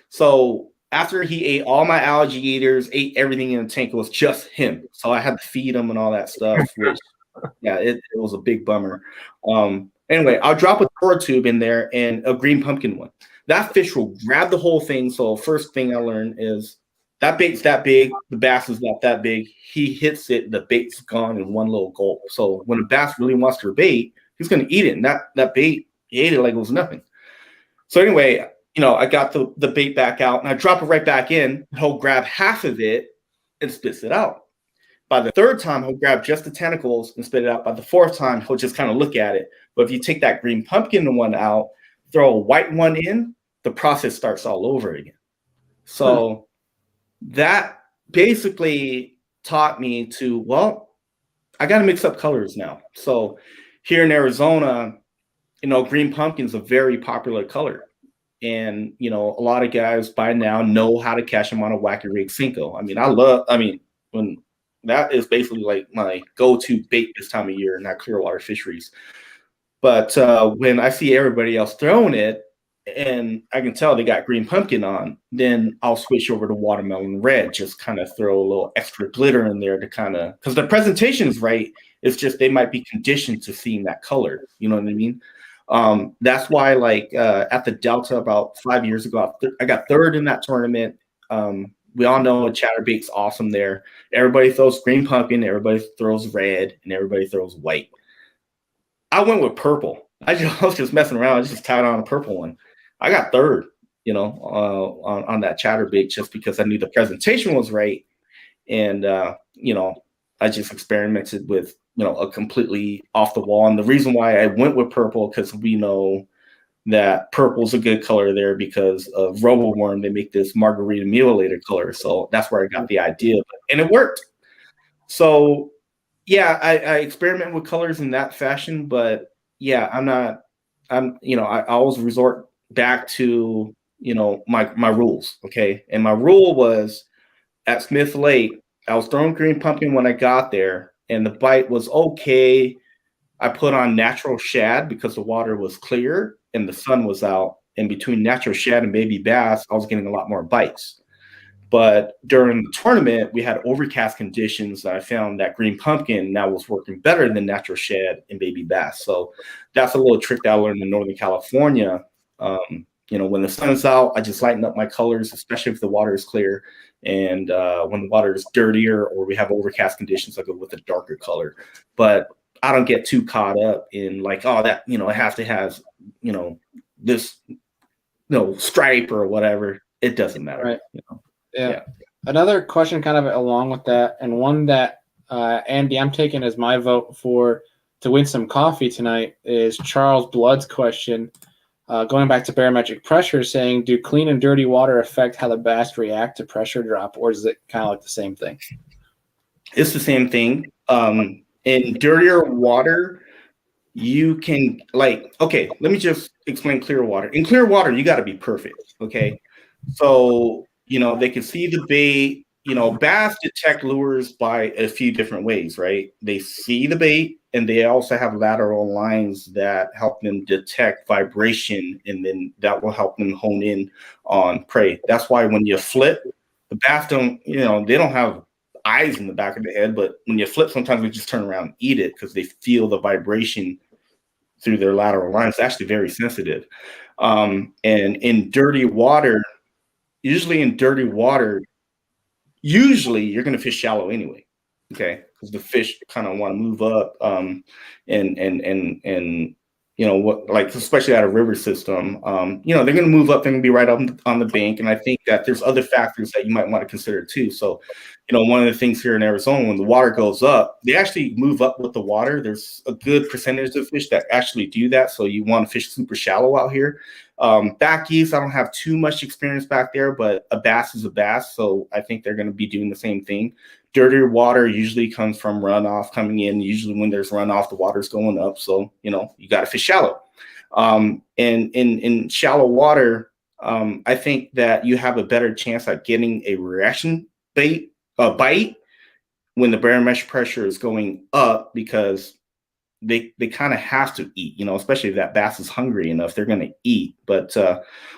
So after he ate all my alligators, ate everything in the tank, it was just him. So I had to feed him and all that stuff, which, it was a big bummer. Anyway, I'll drop a torrid tube in there and a green pumpkin one. That fish will grab the whole thing. So first thing I learned is that bait's that big, the bass is not that big. He hits it, the bait's gone in one little gulp. So when a bass really wants their bait, he's going to eat it. And that bait, he ate it like it was nothing. So anyway, I got the bait back out and I drop it right back in. He'll grab half of it and spits it out. By the third time, he'll grab just the tentacles and spit it out. By the fourth time, he'll just kind of look at it. But if you take that green pumpkin one out, throw a white one in, the process starts all over again. So that basically taught me to, I got to mix up colors now. So here in Arizona, green pumpkin is a very popular color. And, a lot of guys by now know how to catch them on a wacky rig Cinco. When that is basically like my go-to bait this time of year in that Clearwater fisheries. But when I see everybody else throwing it and I can tell they got green pumpkin on, then I'll switch over to watermelon red, just kind of throw a little extra glitter in there to kind of, because the presentation is right. It's just they might be conditioned to seeing that color. You know what I mean? That's why, like at the Delta about 5 years ago, I got third in that tournament. We all know a chatterbait's awesome there. Everybody throws green pumpkin, everybody throws red, and everybody throws white. I went with purple. I was just messing around. I just tied on a purple one. I got third, on that chatterbait just because I knew the presentation was right. And, I just experimented with, a completely off the wall. And the reason why I went with purple, because we know that purple's a good color there because of Roboworm. They make this margarita mutilated color. So that's where I got the idea. And it worked. So, yeah, I experiment with colors in that fashion. But, yeah, I always resort back to, my rules. Okay. And my rule was at Smith Lake, I was throwing green pumpkin when I got there, and the bite was okay. I put on natural shad because the water was clear and the sun was out. And between natural shad and baby bass, I was getting a lot more bites. But during the tournament, we had overcast conditions. And I found that green pumpkin now was working better than natural shad and baby bass. So that's a little trick that I learned in Northern California. When the sun's out, I just lighten up my colors, especially if the water is clear. And when the water is dirtier or we have overcast conditions, I go with a darker color. But I don't get too caught up in like, that, it has to have, this, stripe or whatever. It doesn't matter.
Right. Yeah. Another question kind of along with that, and one that, Andy, I'm taking as my vote to win some coffee tonight, is Charles Blood's question. Going back to barometric pressure, saying, do clean and dirty water affect how the bass react to pressure drop, or is it kind of like the same thing?
It's the same thing. In dirtier water, you can okay, let me just explain clear water. In clear water, you got to be perfect. Okay. So, they can see the bait. Bass detect lures by a few different ways, right? They see the bait, and they also have lateral lines that help them detect vibration, and then that will help them hone in on prey. That's why when you flip, the bass don't, they don't have eyes in the back of the head, but when you flip, sometimes they just turn around and eat it because they feel the vibration through their lateral lines. It's actually very sensitive. And in dirty water, usually you're going to fish shallow anyway. Okay. Because the fish kind of want to move up. Especially at a river system, they're going to move up. They're going to be right up on the bank. And I think that there's other factors that you might want to consider too. So, one of the things here in Arizona, when the water goes up, they actually move up with the water. There's a good percentage of fish that actually do that. So you want to fish super shallow out here. Back east, I don't have too much experience back there, but a bass is a bass. So I think they're going to be doing the same thing. Dirtier water usually comes from runoff coming in. Usually when there's runoff, the water's going up. So, you got to fish shallow. And in shallow water, I think that you have a better chance at getting a reaction bite when the barometric pressure is going up, because they kind of have to eat, especially if that bass is hungry enough, they're going to eat. But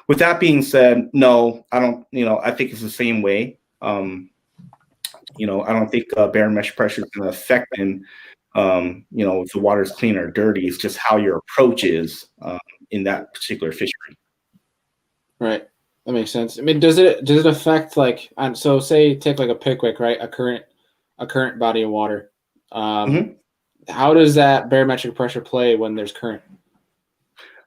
with that being said, no, I don't, I think it's the same way. I don't think barometric pressure is going to affect them, if the water is clean or dirty. It's just how your approach is in that particular fishery. Right.
That makes sense. I mean, does it affect so say take like a Pickwick, right? A current body of water. How does that barometric pressure play when there's current?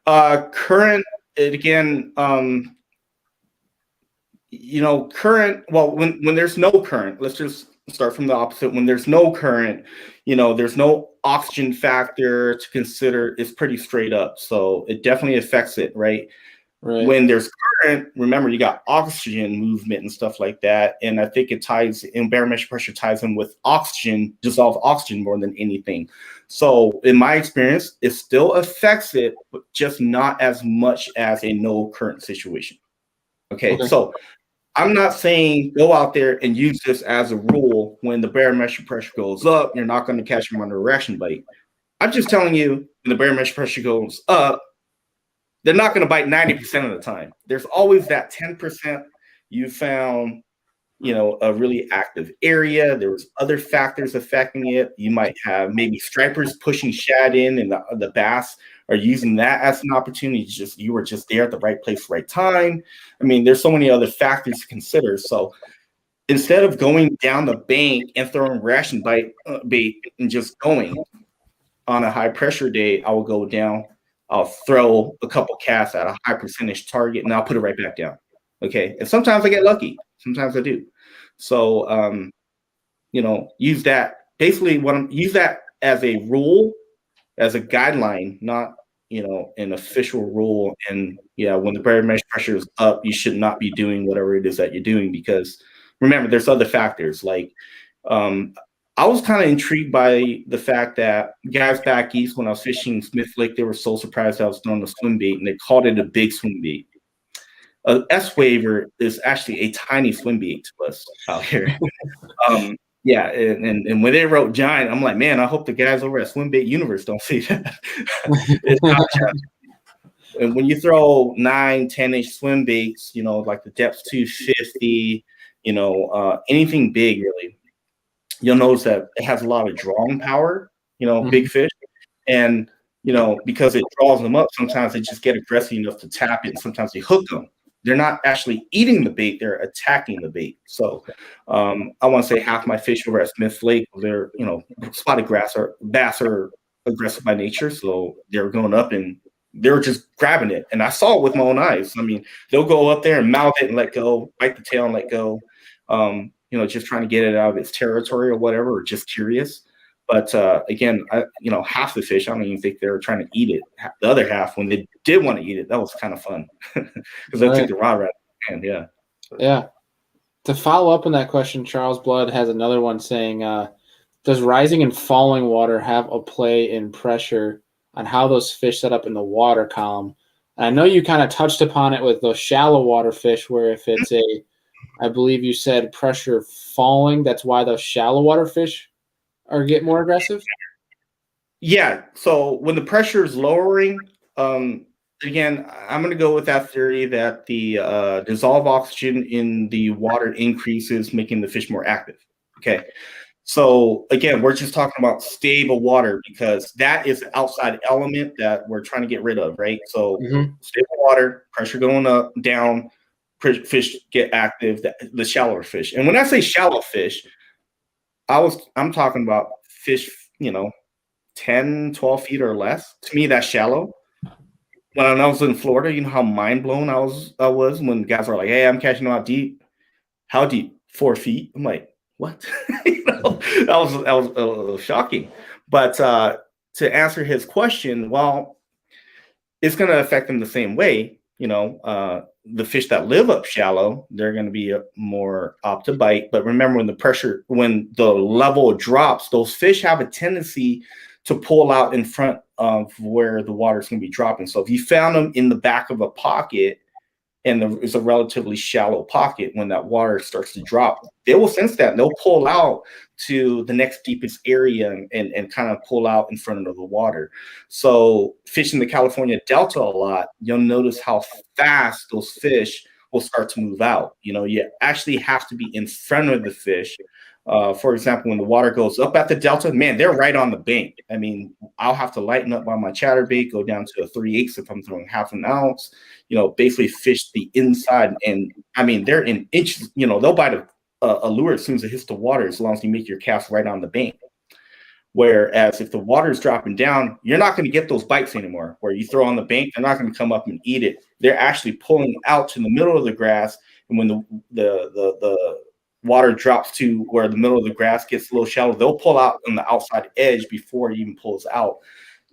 Current, again, current. Well, when there's no current, let's just start from the opposite. When there's no current, there's no oxygen factor to consider. It's pretty straight up, so it definitely affects it, right?
Right.
When there's current, remember you got oxygen movement and stuff like that. And I think it ties in barometric pressure ties in with oxygen, dissolved oxygen more than anything. So in my experience, it still affects it, but just not as much as a no current situation. Okay. So I'm not saying go out there and use this as a rule. When the barometric pressure goes up, you're not going to catch them on a direction bite. I'm just telling you, when the barometric pressure goes up, they're not going to bite 90% of the time. There's always that 10% you found, a really active area. There was other factors affecting it. You might have maybe stripers pushing shad in, and the bass are using that as an opportunity. You were just there at the right place, right time. I mean, there's so many other factors to consider. So instead of going down the bank and throwing ration bait and just going on a high pressure day, I will go down. I'll throw a couple casts at a high percentage target, and I'll put it right back down. Okay. And sometimes I get lucky. Sometimes I do. So, use that. Basically, use that as a rule, as a guideline, not, an official rule. And when the barometric pressure is up, you should not be doing whatever it is that you're doing, because remember, there's other factors. Like, I was kind of intrigued by the fact that guys back east, when I was fishing Smith Lake, they were so surprised I was throwing a swim bait, and they called it a big swim bait. A S-waver is actually a tiny swim bait to us out here. And when they wrote giant, I'm like, man, I hope the guys over at Swim Bait Universe don't see that. It's not challenging. And when you throw 9, 10-inch swim baits, like the depth 250, anything big really, you'll notice that it has a lot of drawing power, big fish. And, because it draws them up, sometimes they just get aggressive enough to tap it, and sometimes they hook them. They're not actually eating the bait, they're attacking the bait. So I want to say half my fish over at Smith Lake, they're, spotted bass are aggressive by nature. So they're going up and they're just grabbing it. And I saw it with my own eyes. I mean, they'll go up there and mouth it and let go, bite the tail and let go. Just trying to get it out of its territory or whatever, or just curious. But again, half the fish, I don't even think they were trying to eat it. The other half, when they did want to eat it, that was kind of fun, because I took the rod right out of the hand.
Yeah. To follow up on that question, Charles Blood has another one saying, does rising and falling water have a play in pressure on how those fish set up in the water column? And I know you kind of touched upon it with those shallow water fish, where if it's I believe you said pressure falling, that's why those shallow water fish get more aggressive?
Yeah. So when the pressure is lowering, again, I'm going to go with that theory that the dissolved oxygen in the water increases, making the fish more active. Okay. So again, we're just talking about stable water, because that is the outside element that we're trying to get rid of, right? So stable water, pressure going up, down, fish get active, the shallower fish. And when I say shallow fish, I'm talking about fish, 10, 12 feet or less. To me, that's shallow. When I was in Florida, you know how mind blown I was when guys are like, hey, I'm catching them out deep. How deep? 4 feet. I'm like, what? that was a little shocking. But to answer his question, well, it's going to affect them the same way. The fish that live up shallow, they're going to be more apt to bite. But remember, when the level drops, those fish have a tendency to pull out in front of where the water's going to be dropping. So if you found them in the back of a pocket, and it's a relatively shallow pocket, when that water starts to drop, they will sense that, and they'll pull out to the next deepest area and kind of pull out in front of the water. So fishing the California Delta a lot, you'll notice how fast those fish will start to move out. You actually have to be in front of the fish. For example, when the water goes up at the Delta, man, they're right on the bank. I mean, I'll have to lighten up on my chatterbait, go down to a 3/8 if I'm throwing half an ounce, basically fish the inside. And I mean, they're in inches, they'll bite a lure as soon as it hits the water, as long as you make your cast right on the bank. Whereas if the water is dropping down, you're not going to get those bites anymore. Where you throw on the bank, they're not going to come up and eat it. They're actually pulling out to the middle of the grass. And when the water drops to where the middle of the grass gets a little shallow, they'll pull out on the outside edge before it even pulls out.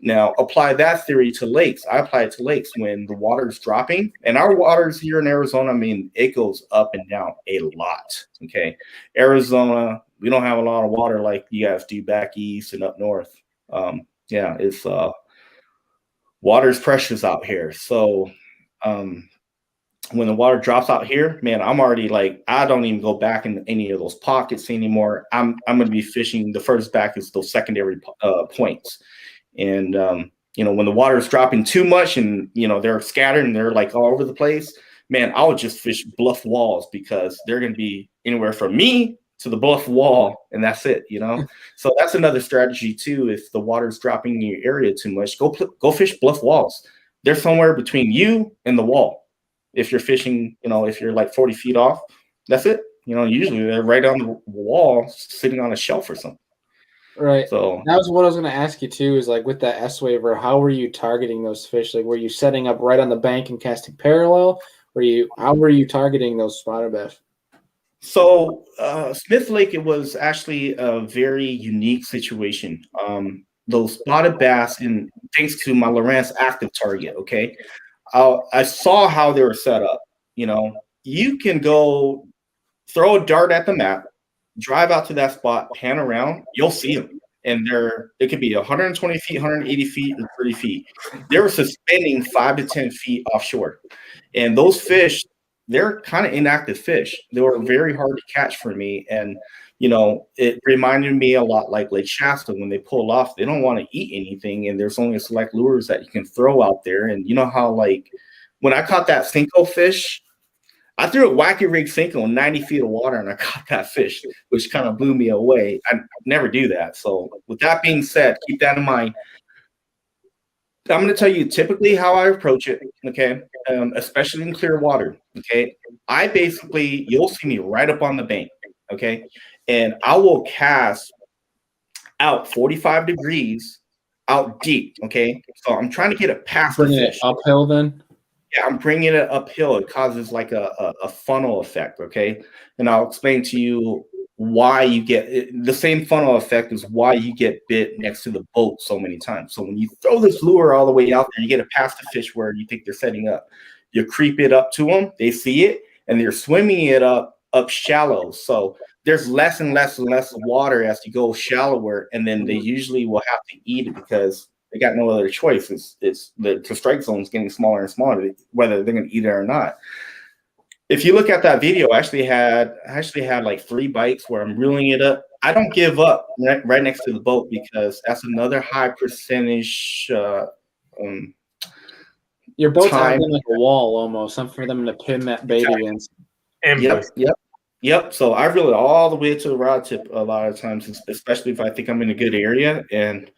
Now apply that theory to lakes. I apply it to lakes when the water is dropping, and our waters here in Arizona, I mean, it goes up and down a lot. Okay, Arizona, we don't have a lot of water like you guys do back east and up north. Yeah, it's water's precious out here. So when the water drops out here, man, I'm already like, I don't even go back in any of those pockets anymore. I'm going to be fishing. The first back is those secondary points. And, when the water is dropping too much and, they're scattered and they're like all over the place, man, I would just fish bluff walls because they're going to be anywhere from me to the bluff wall. And that's it, So that's another strategy too. If the water's dropping in your area too much, go fish bluff walls. They're somewhere between you and the wall. If you're fishing, if you're like 40 feet off, that's it. Usually they're right on the wall, sitting on a shelf or something.
Right.
So
that was what I was going to ask you too. Is like with that S waiver, how were you targeting those fish? Like, were you setting up right on the bank and casting parallel? How were you targeting those spotted bass?
So Smith Lake, it was actually a very unique situation. Those spotted bass, and thanks to my Lowrance active target, okay. I saw how they were set up. You can go throw a dart at the map, drive out to that spot, pan around, you'll see them. And it could be 120 feet, 180 feet, or 30 feet. They were suspending 5 to 10 feet offshore. And those fish, they're kind of inactive fish. They were very hard to catch for me. And, it reminded me a lot like Lake Shasta. When they pull off, they don't want to eat anything. And there's only select lures that you can throw out there. And you know how, like, when I caught that Cinco fish, I threw a wacky rig Cinco in 90 feet of water and I caught that fish, which kind of blew me away. I never do that. So with that being said, keep that in mind. I'm going to tell you typically how I approach it, okay, especially in clear water, okay. You'll see me right up on the bank, okay, and I will cast out 45 degrees out deep, okay. So I'm trying to get it past the fish.
Uphill then?
Yeah, I'm bringing it uphill. It causes like a funnel effect, okay, and I'll explain to you why you get the same funnel effect is why you get bit next to the boat so many times. So when you throw this lure all the way out there, you get it past the fish where you think they're setting up. You creep it up to them, they see it, and they're swimming it up shallow. So there's less and less and less water as you go shallower, and then they usually will have to eat it because they got no other choice. It's the strike zone is getting smaller and smaller, whether they're going to eat it or not. If you look at that video, I actually had like 3 bites where I'm reeling it up. I don't give up right next to the boat because that's another high percentage.
Your boat's acting like a wall almost, something for them to pin that bait against.
Yep. So I reel it all the way to the rod tip a lot of times, especially if I think I'm in a good area. And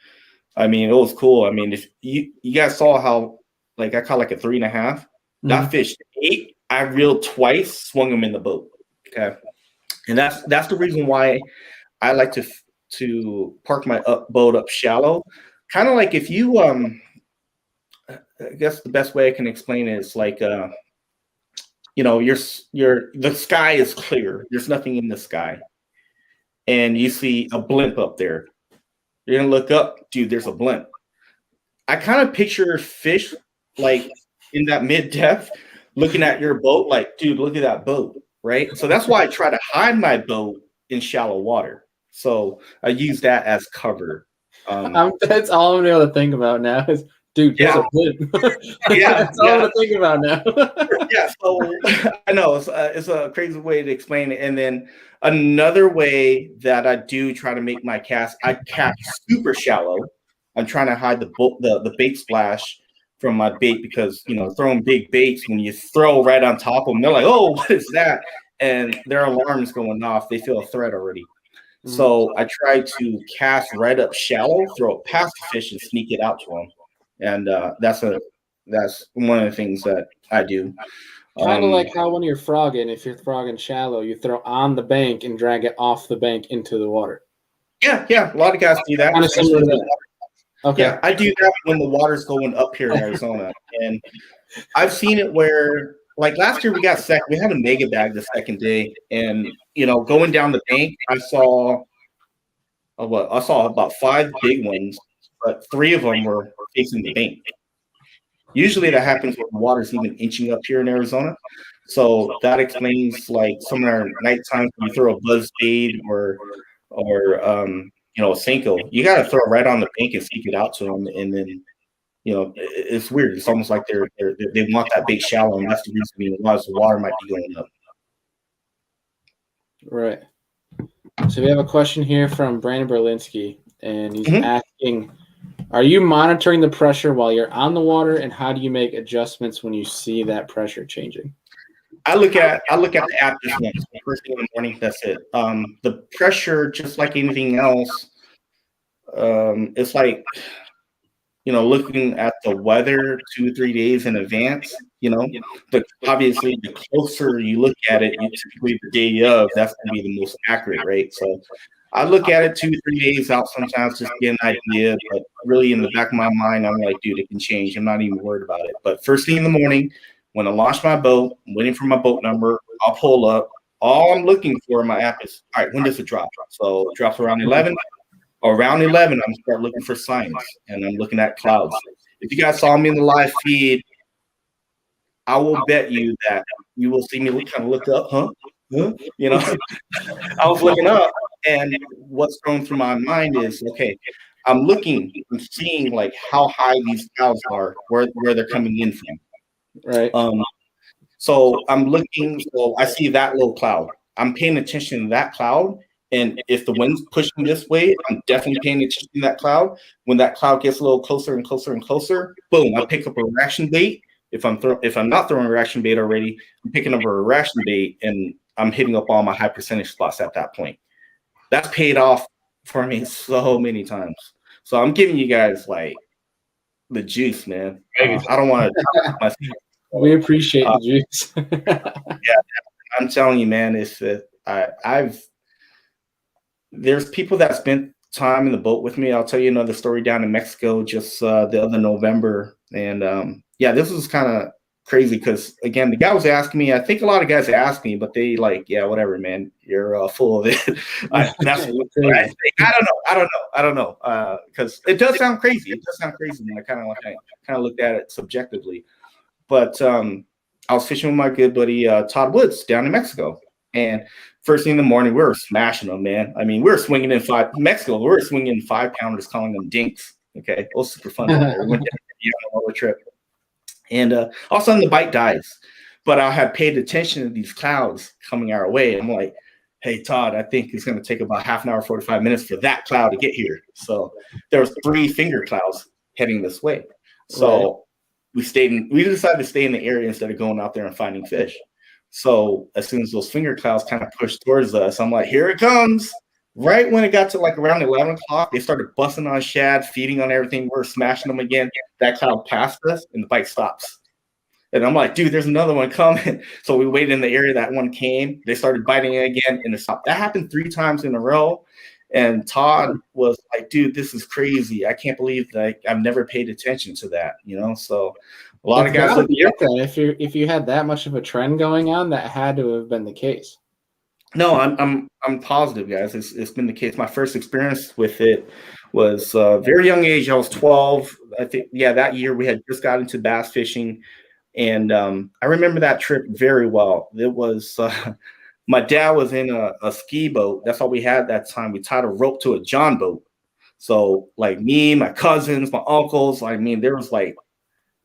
I mean, it was cool. I mean, if you guys saw how, like, I caught like a 3.5. That fish ate. I reeled twice, swung them in the boat. Okay, and that's the reason why I like to park my boat up shallow. Kind of like if you I guess the best way I can explain it is like the sky is clear. There's nothing in the sky, and you see a blimp up there. You're gonna look up, dude. There's a blimp. I kind of picture fish like in that mid depth. Looking at your boat, like, dude, look at that boat, right? So that's why I try to hide my boat in shallow water. So I use that as cover.
That's all I'm able to think about now is, dude, there's a blimp. That's all I'm able to think about now.
Yeah, so I know it's a crazy way to explain it. And then another way that I do try to make my cast, I cast super shallow. I'm trying to hide the bait splash from my bait because throwing big baits, when you throw right on top of them, they're like, oh, what is that? And their alarm is going off. They feel a threat already. So I try to cast right up shallow, throw it past the fish, and sneak it out to them. And that's one of the things that I do.
Kind of like how when you're frogging, if you're frogging shallow, you throw on the bank and drag it off the bank into the water.
Yeah. A lot of guys do that.
Kind of similar to that. Okay.
Yeah, I do that when the water's going up here in Arizona. And I've seen it where, like last year we got second. We had a mega bag the second day. And, going down the bank, I saw about 5 big ones but 3 of them were facing the bank. Usually that happens when the water's even inching up here in Arizona. So that explains like some of our night times when you throw a buzz bait or a Senko, you got to throw it right on the bank and seek it out to them. And then, it's weird. It's almost like they want that bait shallow, and that's the reason why the water might be going up.
Right. So we have a question here from Brandon Berlinski, and he's asking, are you monitoring the pressure while you're on the water, and how do you make adjustments when you see that pressure changing?
I look at the app just once. First thing in the morning, that's it. The pressure, just like anything else, it's like, looking at the weather 2 or 3 days in advance. Obviously the closer you look at it, typically the day of, that's going to be the most accurate, right? So I look at it 2 or 3 days out sometimes just to get an idea, but really in the back of my mind, I'm like, dude, it can change. I'm not even worried about it. But first thing in the morning, when I launch my boat, I'm waiting for my boat number, I'll pull up. All I'm looking for in my app is, all right, when does it drop? So it drops around 11. Around 11, I'm start looking for signs, and I'm looking at clouds. If you guys saw me in the live feed, I will bet you that you will see me kind of look up, huh? I was looking up, and what's going through my mind is, okay, I'm seeing like how high these clouds are, where they're coming in from.
Right.
So I'm looking, so I see that little cloud. I'm paying attention to that cloud. And if the wind's pushing this way, I'm definitely paying attention to that cloud. When that cloud gets a little closer and closer and closer, boom, I pick up a reaction bait. If I'm not throwing a reaction bait already, I'm picking up a reaction bait, and I'm hitting up all my high percentage spots at that point. That's paid off for me so many times. So I'm giving you guys like the juice, man. I don't want to.
We appreciate the juice.
Yeah, I'm telling you, man. It's there's people that spent time in the boat with me. I'll tell you another story down in Mexico just the other November. And this was kind of crazy because, again, the guy was asking me. I think a lot of guys ask me, but they like, yeah, whatever, man. You're full of it. That's what I think. I don't know. Because it does sound crazy. It does sound crazy. And I kind of looked at it subjectively. But I was fishing with my good buddy Todd Woods down in Mexico. And first thing in the morning, we were smashing them, man. I mean, we were swinging in 5-pounders, calling them dinks. Okay, it was super fun. We went down on a trip, and all of a sudden the bite dies. But I had paid attention to these clouds coming our way. I'm like, hey, Todd, I think it's going to take about half an hour, 45 minutes for that cloud to get here. So there was 3 finger clouds heading this way. So we decided to stay in the area instead of going out there and finding fish. So as soon as those finger clouds kind of pushed towards us, I'm like, here it comes. Right when it got to like around 11 o'clock, they started busting on shad, feeding on everything. We're smashing them again. That cloud passed us, and the bite stops. And I'm like, dude, there's another one coming. So we waited in the area that one came. They started biting it again, and it stopped. That happened 3 times in a row. And Todd was like, dude, this is crazy. I can't believe that I've never paid attention to that, So a lot of guys
get that. If you had that much of a trend going on, that had to have been the case.
No, I'm positive, guys. It's been the case. My first experience with it was a very young age. I was 12. I think, that year we had just got into bass fishing. And I remember that trip very well. It was my dad was in a ski boat. That's all we had that time. We tied a rope to a John boat. So like me, my cousins, my uncles, I mean, there was like,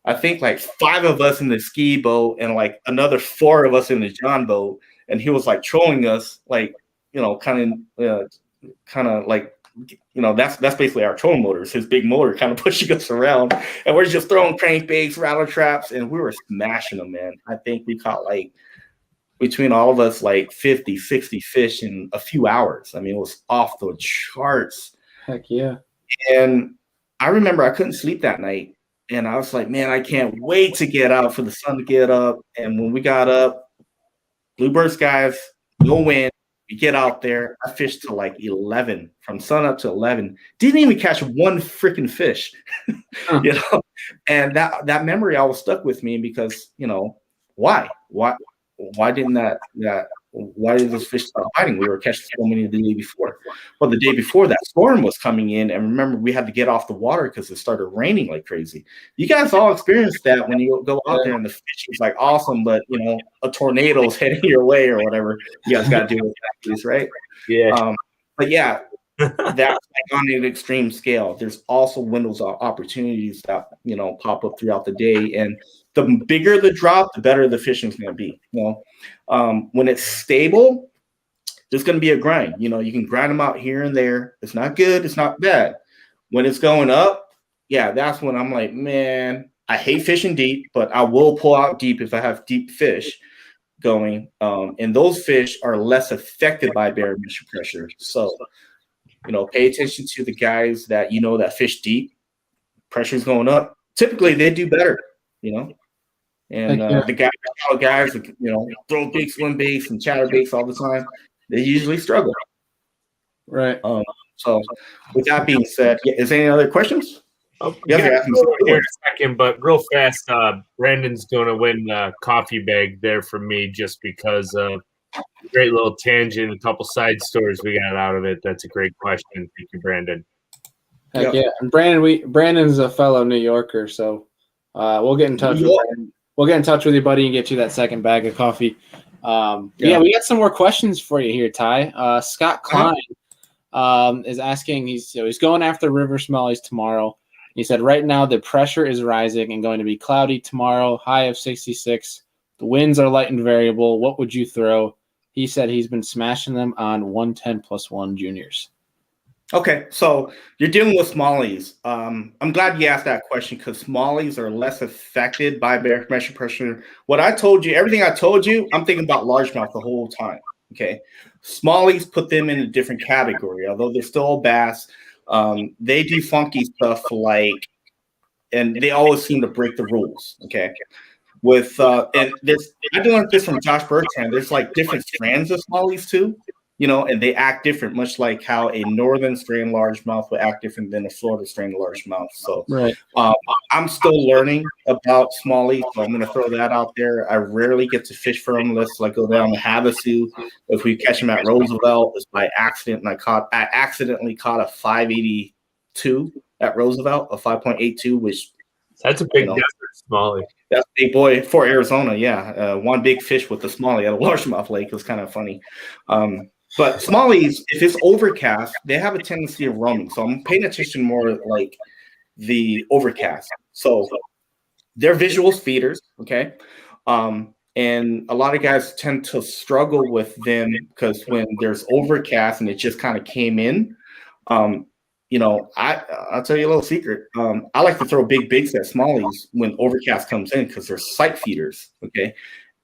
I think like 5 of us in the ski boat and like another 4 of us in the John boat. And he was like trolling us, like, kind of like, that's basically our trolling motors, his big motor kind of pushing us around. And we're just throwing crankbaits, rattle traps, and we were smashing them, man. I think we caught like between all of us, like 50, 60 fish in a few hours. I mean, it was off the charts.
Heck yeah.
And I remember I couldn't sleep that night. And I was like, man, I can't wait to get out, for the sun to get up. And when we got up, bluebird skies, no wind, we get out there. I fished till like 11, from sun up to 11. Didn't even catch one freaking fish, And that memory always stuck with me because, why didn't that why did those fish stop biting? We were catching so many the day before. Well, the day before that storm was coming in, and remember we had to get off the water because it started raining like crazy. You guys all experienced that when you go out there and the fishing's like awesome, but a tornado's heading your way or whatever. You guys got to deal with that, right?
Yeah.
But yeah, that's like on an extreme scale. There's also windows of opportunities that pop up throughout the day, and the bigger the drop, the better the fishing's going to be. When it's stable, there's going to be a grind. You can grind them out here and there. It's not good. It's not bad. When it's going up, yeah, that's when I'm like, man, I hate fishing deep, but I will pull out deep if I have deep fish going. And those fish are less affected by barometric pressure. So, pay attention to the guys that that fish deep. Pressure's going up. Typically, they do better. And the guys that throw big swim baits and chatter baits all the time, they usually struggle.
Right.
So, with that being said, is there any other questions?
Here in a second, but real fast, Brandon's going to win a coffee bag there for me just because of great little tangent, a couple side stories we got out of it. That's a great question. Thank you, Brandon.
Heck yeah. And Brandon's a fellow New Yorker, so we'll get in touch with Brandon. We'll get in touch with you, buddy, and get you that second bag of coffee. Yeah, we got some more questions for you here, Ty. Scott Klein is asking. He's going after river smallies tomorrow. He said right now the pressure is rising and going to be cloudy tomorrow, high of 66. The winds are light and variable. What would you throw? He said he's been smashing them on 110+1 juniors.
Okay, so you're dealing with smallies. I'm glad you asked that question because smallies are less affected by barometric pressure. What I told you, everything I told you, I'm thinking about largemouth the whole time. Okay, smallies put them in a different category, although they're still bass. They do funky stuff and they always seem to break the rules. Okay, and I learned this from Josh Bertrand. There's like different strands of smallies too. And they act different, much like how a northern strain largemouth would act different than a Florida strain largemouth. So
right.
I'm still learning about smallies, so I'm going to throw that out there. I rarely get to fish for them unless I go down to Havasu. If we catch them at Roosevelt, it's by accident, and I accidentally caught a 582 at Roosevelt, a 5.82, which
that's a big desert smallie.
That's a big boy for Arizona. Yeah, one big fish with the smallie at a largemouth lake was kind of funny. But smallies, if it's overcast, they have a tendency of roaming. So I'm paying attention more like the overcast. So they're visual feeders, okay? And a lot of guys tend to struggle with them because when there's overcast and it just kind of came in, I'll tell you a little secret. I like to throw big bigs at smallies when overcast comes in because they're sight feeders, okay?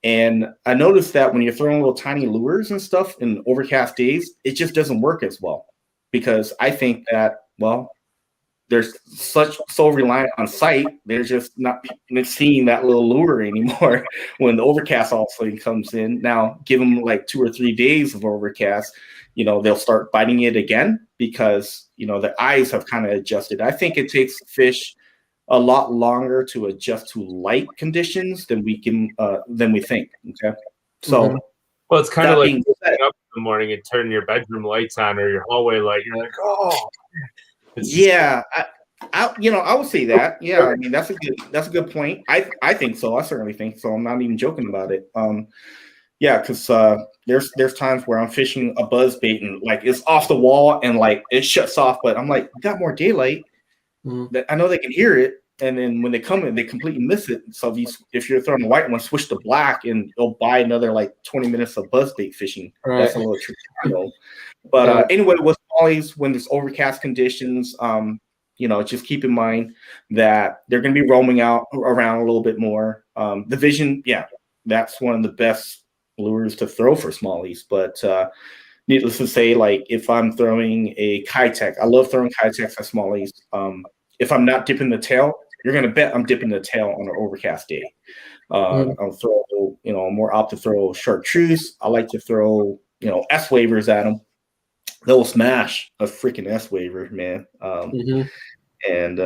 And I noticed that when you're throwing little tiny lures and stuff in overcast days, it just doesn't work as well because I think that, they're so reliant on sight, they're just not seeing that little lure anymore when the overcast all of a sudden comes in. Now, give them like 2 or 3 days of overcast, they'll start biting it again because, their eyes have kind of adjusted. I think it takes fish a lot longer to adjust to light conditions than we think. Okay, so
well, it's kind of like waking up in the morning and turning your bedroom lights on or your hallway light. You're like, oh,
yeah. I would say that. Yeah, I mean that's a good point. I think so. I certainly think so. I'm not even joking about it. Yeah, because there's times where I'm fishing a buzz bait and like it's off the wall and like it shuts off, but I'm like, we got more daylight. I know they can hear it, and then when they come in, they completely miss it. So if you're throwing a white one, switch to black, and it'll buy another like 20 minutes of buzzbait fishing. Right. That's a little tricky, But anyway, with smallies, when there's overcast conditions, just keep in mind that they're going to be roaming around a little bit more. The vision, that's one of the best lures to throw for smallies, but. Needless to say, like if I'm throwing a Kitech, I love throwing Kitechs at smallies. If I'm not dipping the tail, you're gonna bet I'm dipping the tail on an overcast day. I'll throw, more opt to throw chartreuse. I like to throw, S wavers at them. They'll smash a freaking S waver, man. And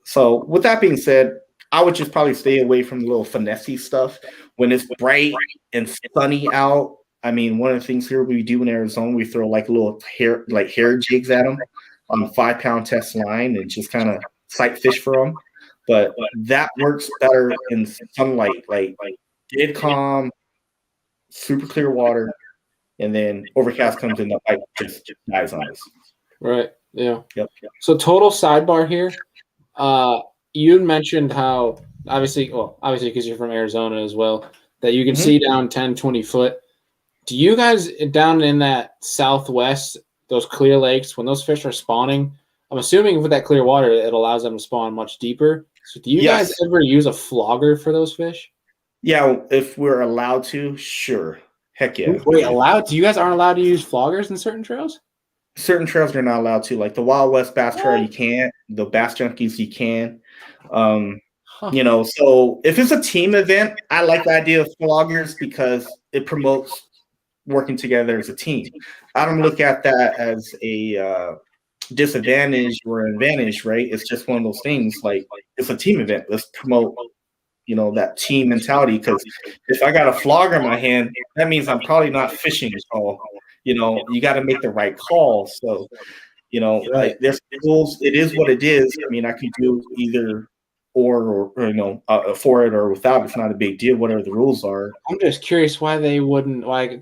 so with that being said, I would just probably stay away from the little finessey stuff when it's bright and sunny out. I mean, one of the things here we do in Arizona, we throw like little hair jigs at them on a 5-pound test line and just kind of sight fish for them. But that works better in sunlight, like dead calm, super clear water, and then overcast comes in, the light just dies on us.
Right. Yeah.
Yep.
So total sidebar here. You had mentioned how obviously because you're from Arizona as well, that you can see down 10, 20 foot. Do you guys down in that southwest, those clear lakes, when those fish are spawning, I'm assuming with that clear water, it allows them to spawn much deeper. So do you guys ever use a flogger for those fish?
Yeah, if we're allowed to, sure. Heck yeah.
Wait, allowed? Do you guys aren't allowed to use floggers in certain trails?
Certain trails you're not allowed to, like the Wild West Bass Trail, you can't. The Bass Junkies, you can. You know, so if it's a team event, I like the idea of floggers because it promotes working together as a team. I don't look at that as a disadvantage or an advantage, right? It's just one of those things. Like it's a team event. Let's promote, you know, that team mentality. Because if I got a flogger in my hand, that means I'm probably not fishing at all. You know, you got to make the right call. So, you know, like there's rules. It is what it is. I mean, I can do either or you know, for it or without. It's not a big deal. Whatever the rules are.
I'm just curious why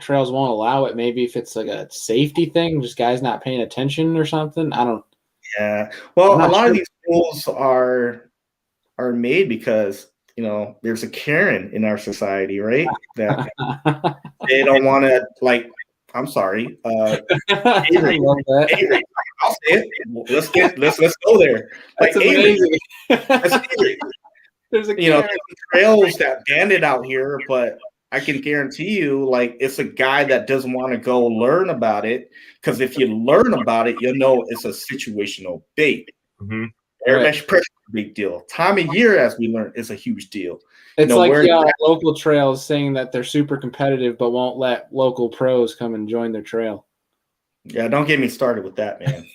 trails won't allow it. Maybe if it's like a safety thing, just guys not paying attention or something. I don't.
Yeah. Well, a lot of these rules are made because, you know, there's a Karen in our society, right? That they don't want to, like, I'm sorry.
I love that.
I'll say it. Let's go there. Like,
That's amazing.
There's a, you know, trails that ban it out here, but I can guarantee you, like, it's a guy that doesn't want to go learn about it. Because if you learn about it, you'll know it's a situational bait. Air mesh pressure is a big deal. Time of year, as we learned, is a huge deal.
It's like local trails saying that they're super competitive, but won't let local pros come and join their trail.
Yeah, don't get me started with that, man.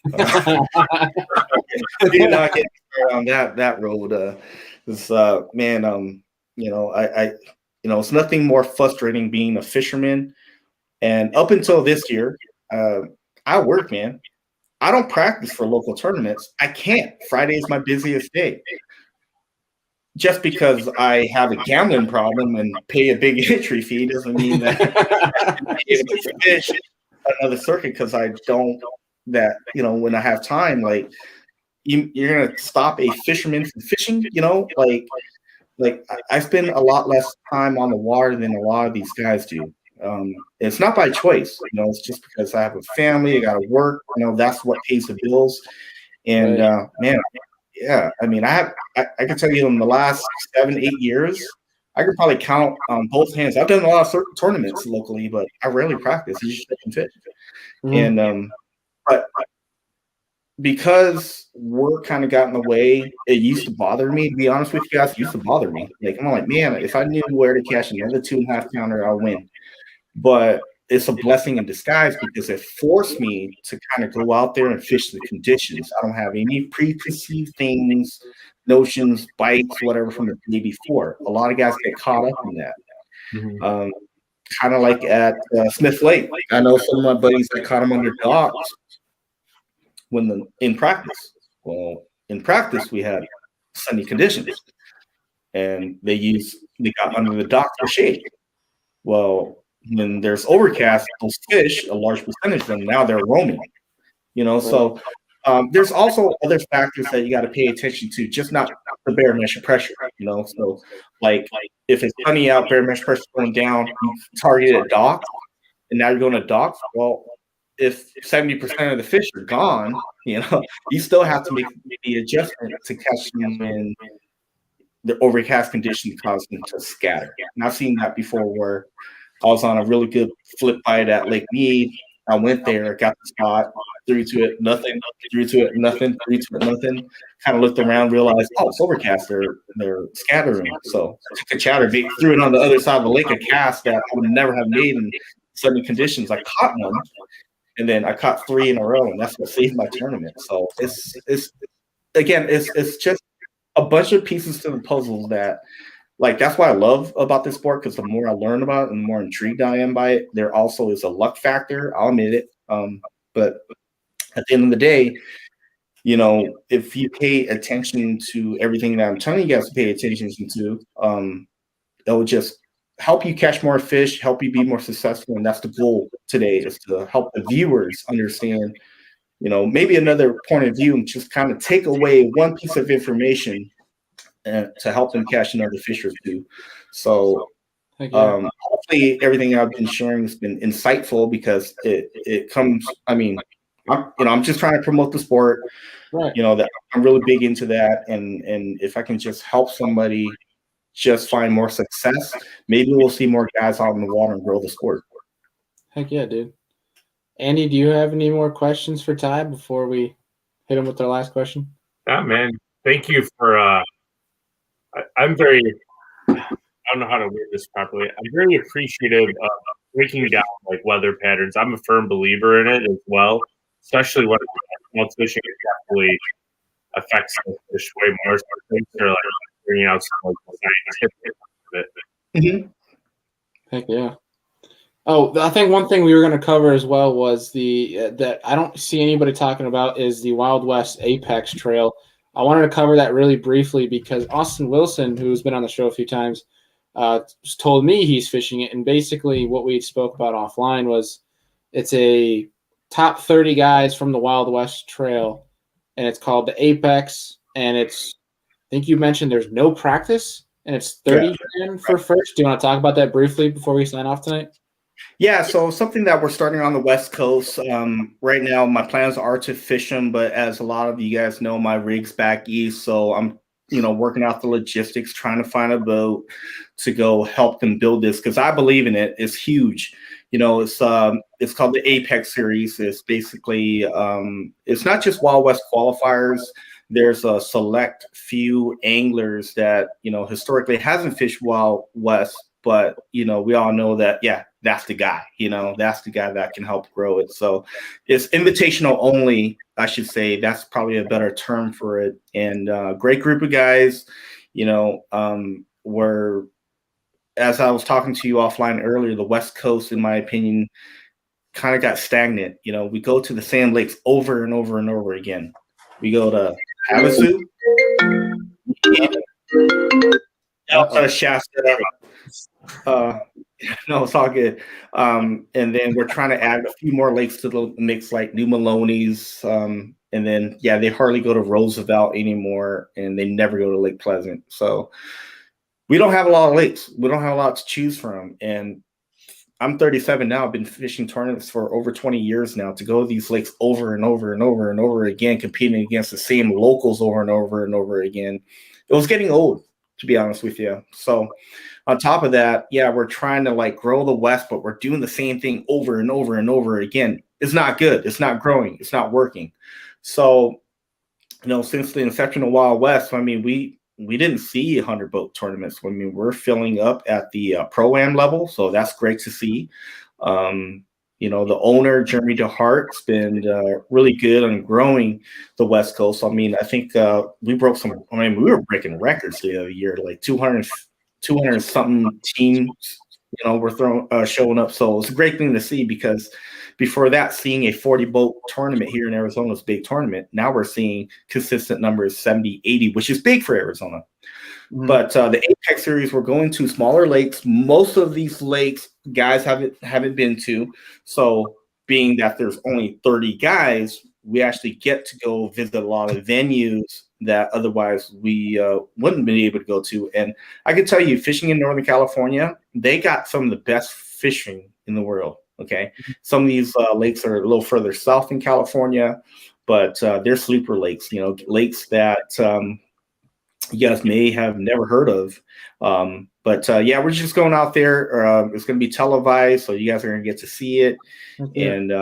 Do not get me started on that road. Man, you know, I you know, it's nothing more frustrating being a fisherman. And up until this year, I work, man. I don't practice for local tournaments. I can't. Friday is my busiest day. Just because I have a gambling problem and pay a big entry fee doesn't mean that I can fish another circuit because I don't. That, you know, when I have time, like you're gonna stop a fisherman from fishing. You know, like I spend a lot less time on the water than a lot of these guys do. It's not by choice, you know. It's just because I have a family, I got to work. You know, that's what pays the bills. And man, yeah, I mean, I can tell you in the last 7-8 years, I could probably count on both hands. I've done a lot of tournaments locally, but I rarely practice. You just can fit. And but because work kind of got in the way, it used to bother me. To be honest with you guys, it used to bother me. Like, I'm like, man, if I knew where to catch another 2.5 pounder, I'll win. But it's a blessing in disguise because it forced me to kind of go out there and fish the conditions. I don't have any preconceived things, notions, bites, whatever from the day before. A lot of guys get caught up in that. Kind of like at Smith Lake. I know some of my buddies that caught them under docks in practice. Well, in practice, we had sunny conditions, and they got under the dock for shade. Well, when there's overcast, those fish, a large percentage of them, now they're roaming. You know, so there's also other factors that you got to pay attention to, just not the barometric pressure. You know, so like if it's sunny out, barometric pressure going down, you target a dock, and now you're going to dock. Well, if 70% of the fish are gone, you know, you still have to make the adjustment to catch them in the overcast conditions cause them to scatter. And I've seen that before where I was on a really good flip bite at Lake Mead. I went there, got the spot, threw to it, nothing, threw to it, nothing, threw to it, nothing. Kind of looked around, realized, oh, it's overcast. They're scattering. So I took a chatterbait, threw it on the other side of the lake, a cast that I would never have made in sunny conditions. I caught one, and then I caught 3 in a row, and that's what saved my tournament. So it's just a bunch of pieces to the puzzle that like that's what I love about this sport, because the more I learn about it and the more intrigued I am by it, there also is a luck factor. I'll admit it. But at the end of the day, you know, if you pay attention to everything that I'm telling you guys to pay attention to, it'll just help you catch more fish, help you be more successful. And that's the goal today, is to help the viewers understand, you know, maybe another point of view, and just kind of take away one piece of information and to help them catch another fish or two. So hopefully everything I've been sharing has been insightful, because it comes, I mean, I'm just trying to promote the sport,
right.
You know, that I'm really big into that. And if I can just help somebody just find more success, maybe we'll see more guys out in the water and grow the sport.
Heck yeah, dude. Andy, do you have any more questions for Ty before we hit him with our last question?
Yeah, man. Thank you for I'm very, I don't know how to word this properly. I'm very appreciative of breaking down like weather patterns. I'm a firm believer in it as well, especially when it's fishing. It definitely affects the fish way more. So things are like bringing out some like scientific of it.
Mm-hmm.
Heck yeah. Oh, I think one thing we were going to cover as well was that I don't see anybody talking about is the Wild West Apex Trail. I wanted to cover that really briefly because Austin Wilson, who's been on the show a few times, told me he's fishing it. And basically what we spoke about offline was it's a top 30 guys from the Wild West Trail, and it's called the Apex. And I think you mentioned there's no practice, and it's 30 grand for first. Do you want to talk about that briefly before we sign off tonight?
Yeah, so something that we're starting on the West Coast. Right now, my plans are to fish them, but as a lot of you guys know, my rig's back east, so I'm, working out the logistics, trying to find a boat to go help them build this, because I believe in it. It's huge. It's called the Apex Series. It's basically it's not just Wild West qualifiers. There's a select few anglers that historically hasn't fished Wild West, but we all know that that's the guy. That's the guy that can help grow it. So it's invitational only, I should say. That's probably a better term for it. And great group of guys. We're, as I was talking to you offline earlier, the West Coast, in my opinion, kind of got stagnant. We go to the Sand Lakes over and over and over again. We go to Havasu, Shasta. No, it's all good. And then we're trying to add a few more lakes to the mix, like New Maloney's. And then, they hardly go to Roosevelt anymore, and they never go to Lake Pleasant. So we don't have a lot of lakes. We don't have a lot to choose from. And I'm 37 now. I've been fishing tournaments for over 20 years now. To go to these lakes over and over and over and over again, competing against the same locals over and over and over again, it was getting old, to be honest with you. So on top of that, we're trying to grow the West, but we're doing the same thing over and over and over again. It's not good. It's not growing. It's not working. So, since the inception of Wild West, I mean, we didn't see 100 boat tournaments. I mean, we're filling up at the Pro-Am level, so that's great to see. The owner, Jeremy DeHart, has been really good on growing the West Coast. I mean, I think we were breaking records the other year, like 200 something teams, were showing up. So it's a great thing to see, because before that, seeing a 40 boat tournament here in Arizona was a big tournament. Now we're seeing consistent numbers, 70, 80, which is big for Arizona. Mm-hmm. But the Apex Series, we're going to smaller lakes. Most of these lakes guys haven't been to. So being that there's only 30 guys, we actually get to go visit a lot of venues that otherwise we wouldn't be able to go to. And I can tell you, fishing in Northern California, they got some of the best fishing in the world. Okay. Some of these lakes are a little further south in California, but they're sleeper lakes, lakes that you guys may have never heard of. But we're just going out there. It's going to be televised, so you guys are going to get to see it. Okay. And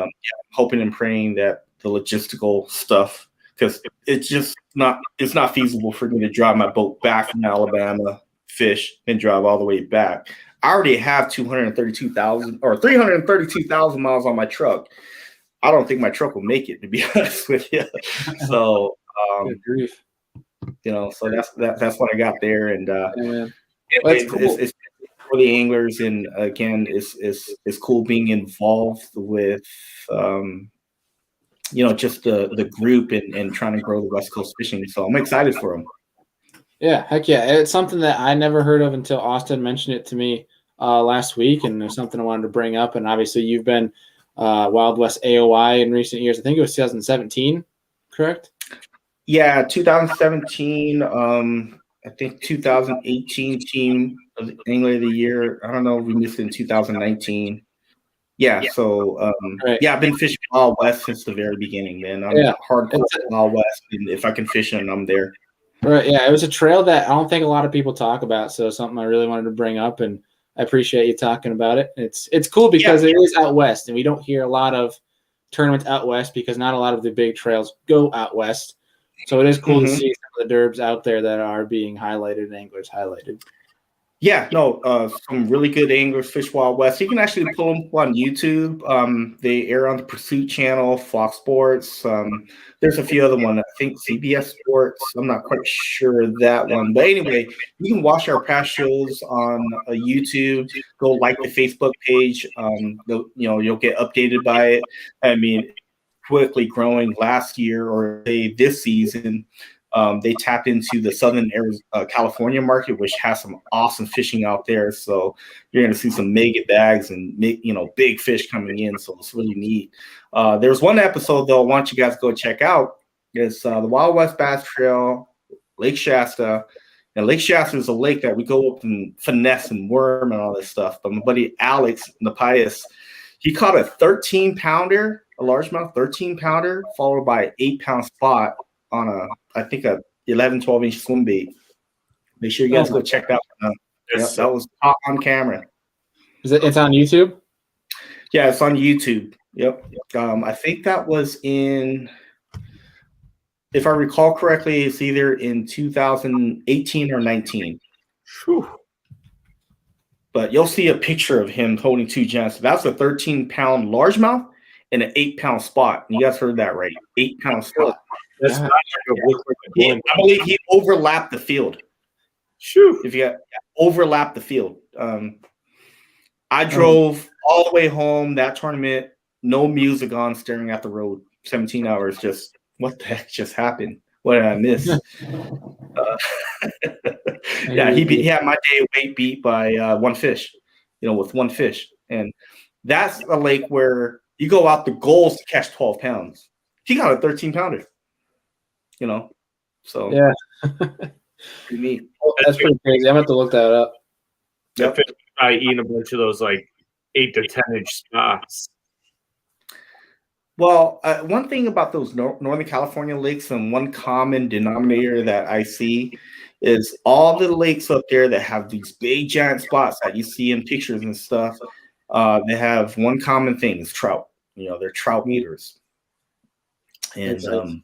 hoping and praying that the logistical stuff, because it's not feasible for me to drive my boat back from Alabama, fish, and drive all the way back. I already have 332,000 miles on my truck. I don't think my truck will make it, to be honest with you. So, so that's what I got there. And
That's cool.
It's for the anglers, and again, it's cool being involved with just the group and trying to grow the West Coast fishing. So I'm excited for them.
Yeah, heck yeah. It's something that I never heard of until Austin mentioned it to me last week, and there's something I wanted to bring up. And obviously, you've been Wild West AOI in recent years. I think it was 2017, correct?
Yeah, 2017. I think 2018 team of Angler of the Year. I don't know if we missed it in 2019. Yeah, so
Right.
I've been fishing Wild West since the very beginning, man. I'm hardcore Wild West, and if I can fish it, I'm there.
Right, yeah, it was a trail that I don't think a lot of people talk about, so something I really wanted to bring up, and I appreciate you talking about it. It's cool because it is out west, and we don't hear a lot of tournaments out west because not a lot of the big trails go out west. So it is cool to see some of the derbs out there that are being highlighted and anglers highlighted.
Yeah, no, some really good anglers fish Wild West. You can actually pull them on YouTube. They air on the Pursuit channel, Fox Sports. There's a few other ones. I think CBS Sports. I'm not quite sure that one. But anyway, you can watch our past shows on YouTube. Go like the Facebook page. You'll get updated by it. I mean, quickly growing last year or this season. They tapped into the Southern California market, which has some awesome fishing out there. So you're going to see some mega bags and big fish coming in. So it's really neat. There's one episode though I want you guys to go check out. It's the Wild West Bass Trail, Lake Shasta. And Lake Shasta is a lake that we go up and finesse and worm and all this stuff. But my buddy Alex Napias, he caught a 13-pounder, a largemouth 13-pounder, followed by an 8-pound spot on I think a 11, 12-inch swim bait. Make sure you guys go check that one out. That was caught on camera.
It's on YouTube?
Yeah, it's on YouTube. Yep. I think that was in, if I recall correctly, it's either in 2018 or 19.
Whew.
But you'll see a picture of him holding two giants. That's a 13-pound largemouth and an 8-pound spot. You guys heard that right? 8-pound spot.
That's not like
I believe he overlapped the field.
Shoot.
If you overlapped the field. I drove all the way home that tournament, no music on, staring at the road, 17 hours. Just what the heck just happened? What did I miss? He had my day weight beat by one fish, with one fish. And that's a lake where you go out the goals to catch 12 pounds. He got a 13-pounder. So
yeah,
pretty neat.
That's pretty crazy. I'm gonna have to look that up.
Yep. I eating a bunch of those like 8 to 10-inch spots.
Well, one thing about those Northern California lakes, and one common denominator that I see is all the lakes up there that have these big giant spots that you see in pictures and stuff. They have one common thing: is trout. They're trout meters. And so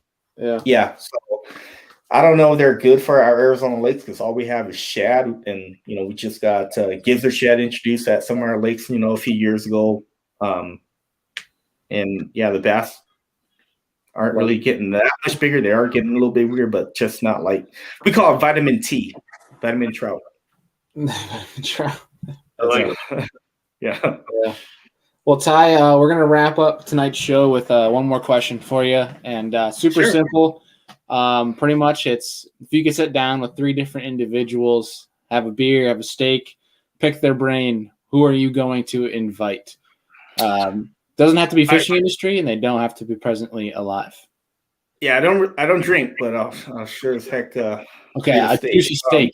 I don't know if they're good for our Arizona lakes because all we have is shad, and we just got Gizzard shad introduced at some of our lakes a few years ago, and the bass aren't really getting that much bigger. They are getting a little bit bigger, but just not like we call it vitamin T, vitamin trout.
Trout.
I like it.
Yeah.
Well, Tai, we're going to wrap up tonight's show with one more question for you. And super simple. Pretty much it's if you could sit down with 3 different individuals, have a beer, have a steak, pick their brain, who are you going to invite? Doesn't have to be fishing industry, and they don't have to be presently alive. Yeah,
I don't drink, but I'll sure as heck.
Okay, I choose steak.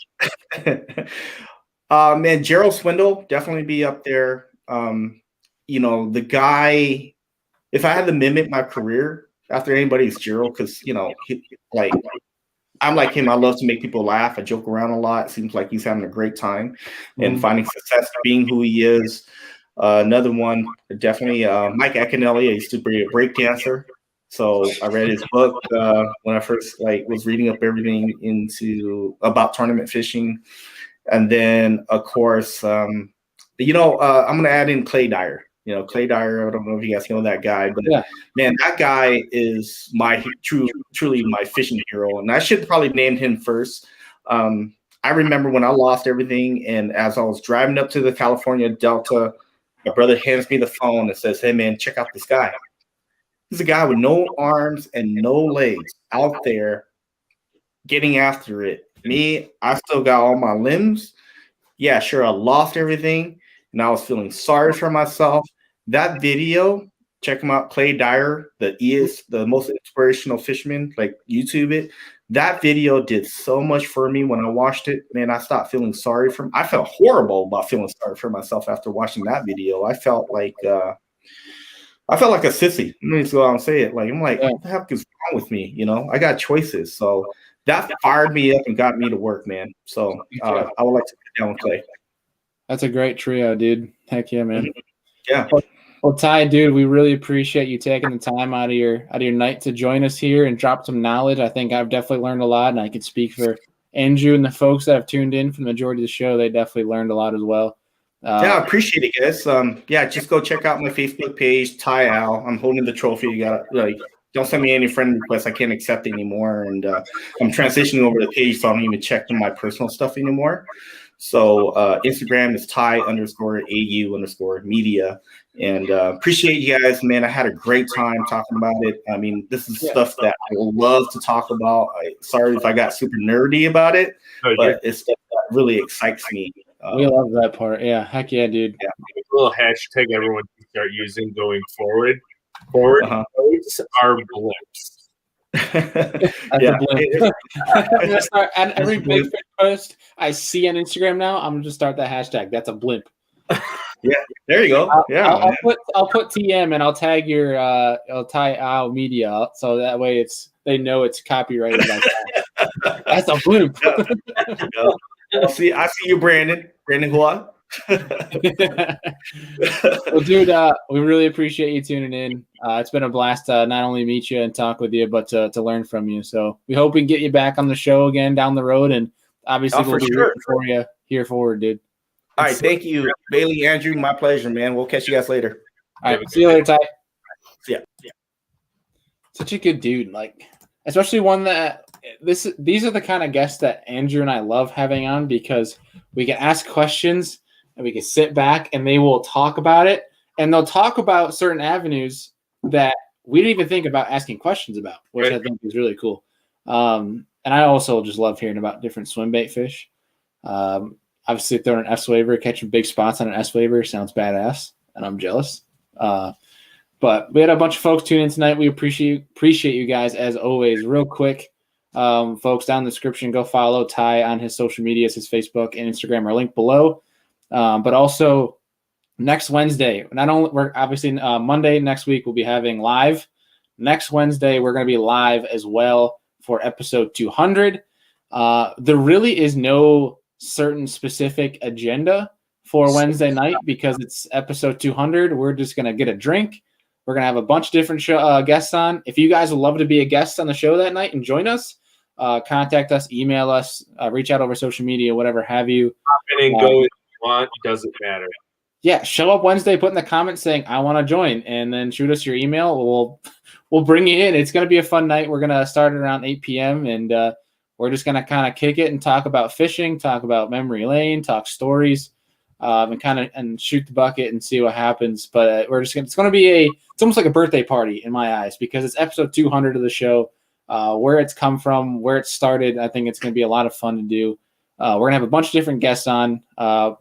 Man, Gerald Swindle definitely be up there. The guy, if I had to mimic my career after anybody, it's Gerald, because, I'm like him. I love to make people laugh. I joke around a lot. It seems like he's having a great time and finding success being who he is. Another one, definitely Mike Akinelli. I used to be a break dancer. So I read his book when I first was reading up everything about tournament fishing. And then, of course, I'm going to add in Clay Dyer. Clay Dyer, I don't know if you guys know that guy, but man, that guy is truly my fishing hero. And I should probably name him first. I remember when I lost everything, and as I was driving up to the California Delta, my brother hands me the phone and says, "Hey man, check out this guy. He's a guy with no arms and no legs out there getting after it. Me, I still got all my limbs. Yeah, sure, I lost everything, and I was feeling sorry for myself. That video, check him out, Clay Dyer, the most inspirational fisherman, like YouTube it. That video did so much for me when I watched it. Man, I stopped feeling sorry for. I felt horrible about feeling sorry for myself after watching that video. I felt like a sissy. Let me just go out and say it. Like I'm like, what the heck is wrong with me? You know, I got choices. So that fired me up and got me to work, man. So I would like to sit down with Clay.
That's a great trio, dude. Heck yeah, man.
Yeah.
Well, Tai, dude, we really appreciate you taking the time out of your night to join us here and drop some knowledge. I think I've definitely learned a lot, and I can speak for Andrew and the folks that have tuned in for the majority of the show. They definitely learned a lot as well.
Yeah, I appreciate it, guys. Just go check out my Facebook page, Tai Au. I'm holding the trophy. You got don't send me any friend requests. I can't accept anymore, and I'm transitioning over the page, so I don't even check my personal stuff anymore. So Instagram is Tai_AU_media. And appreciate you guys, man. I had a great time talking about it. I mean, this is stuff that I love to talk about. Sorry if I got super nerdy about it, but it's stuff that really excites me.
We love that part. Yeah, heck yeah, dude.
Yeah, a little hashtag everyone can start using going forward. Codes are blips.
I'm gonna start at every big fish post I see on Instagram now. I'm gonna just start that hashtag. That's a blimp.
Yeah, there you go.
I'll put TM and I'll tag your Tai Au media so that way they know it's copyrighted like that. That's a blimp.
I see you, Brandon. Brandon Hua.
Well, dude, we really appreciate you tuning in. It's been a blast to not only meet you and talk with you, but to learn from you. So we hope we can get you back on the show again down the road, and obviously we'll be rooting for you here forward, dude.
All right, thank you, Bailey, Andrew. My pleasure, man. We'll catch you guys later.
All right, see you later, Tai.
Yeah.
Such a good dude, like especially one that these are the kind of guests that Andrew and I love having on because we can ask questions and we can sit back and they will talk about it, and they'll talk about certain avenues that we didn't even think about asking questions about, which I think is really cool. And I also just love hearing about different swim bait fish. Obviously, throwing an S-Waver, catching big spots on an S-Waver sounds badass, and I'm jealous. But we had a bunch of folks tune in tonight. We appreciate you guys, as always. Real quick, folks, down in the description, go follow Tai on his social medias. His Facebook and Instagram are linked below. But also, next Wednesday, not only we're obviously Monday next week, we'll be having live. Next Wednesday, we're going to be live as well for episode 200. There really is no certain specific agenda for Wednesday night because it's episode 200. We're just going to get a drink. We're going to have a bunch of different guests on. If you guys would love to be a guest on the show that night and join us, contact us, email us, reach out over social media, whatever have you.
Hop in and go if you want. Doesn't matter.
Yeah, show up Wednesday, put in the comments saying, I want to join, and then shoot us your email. We'll bring you in. It's going to be a fun night. We're going to start around 8 p.m., and we're just going to kind of kick it and talk about fishing, talk about memory lane, talk stories, and shoot the bucket and see what happens. But it's going to be it's almost like a birthday party in my eyes because it's episode 200 of the show, where it's come from, where it started. I think it's going to be a lot of fun to do. We're going to have a bunch of different guests on,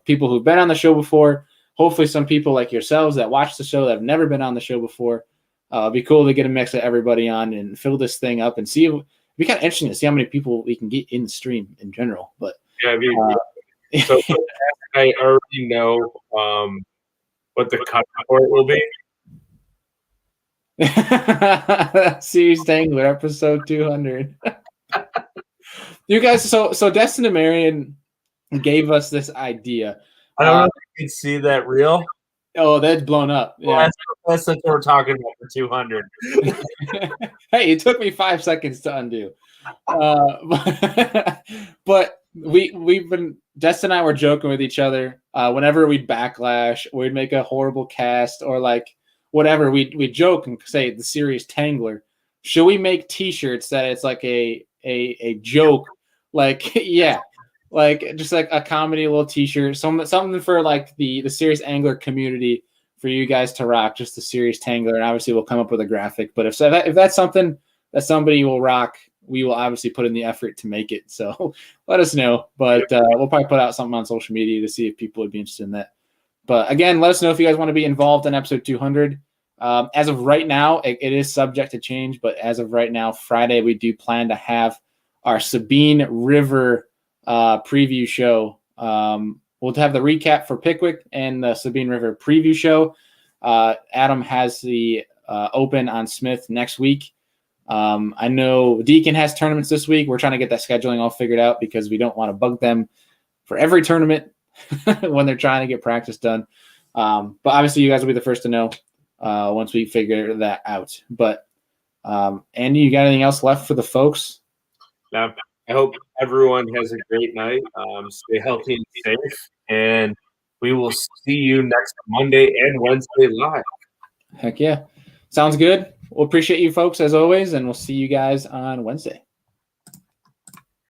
people who've been on the show before, hopefully some people like yourselves that watch the show that have never been on the show before. It'd be cool to get a mix of everybody on and fill this thing up and see. It'd be kind of interesting to see how many people we can get in the stream in general. But
yeah, so I already know what the cut for it will be.
Series Tangler, episode 200. You guys, so Destin and Marion gave us this idea.
I don't know if you can see that reel.
Oh, that's blown up. Yeah,
that's what we're talking about for 200.
Hey, it took me 5 seconds to undo. But we've been, Destin and I were joking with each other. Whenever we'd backlash, or we'd make a horrible cast, or like whatever, we'd joke and say the series Tangler. Should we make T-shirts that it's like a joke? Like, yeah, like just like a comedy little T-shirt, something for like the serious angler community for you guys to rock, just the serious tangler, and obviously we'll come up with a graphic. But if that's something that somebody will rock, we will obviously put in the effort to make it. So let us know. But we'll probably put out something on social media to see if people would be interested in that. But again, let us know if you guys want to be involved in episode 200. As of right now, it is subject to change, but as of right now, Friday, we do plan to have our Sabine River preview show. We'll have the recap for Pickwick and the Sabine River preview show. Adam has the Open on Smith next week. I know Deacon has tournaments this week. We're trying to get that scheduling all figured out because we don't want to bug them for every tournament when they're trying to get practice done. But obviously, you guys will be the first to know once we figure that out. But Andy, you got anything else left for the folks?
I hope everyone has a great night. Stay healthy and safe. And we will see you next Monday and Wednesday live.
Heck yeah. Sounds good. We'll appreciate you folks as always, and we'll see you guys on Wednesday.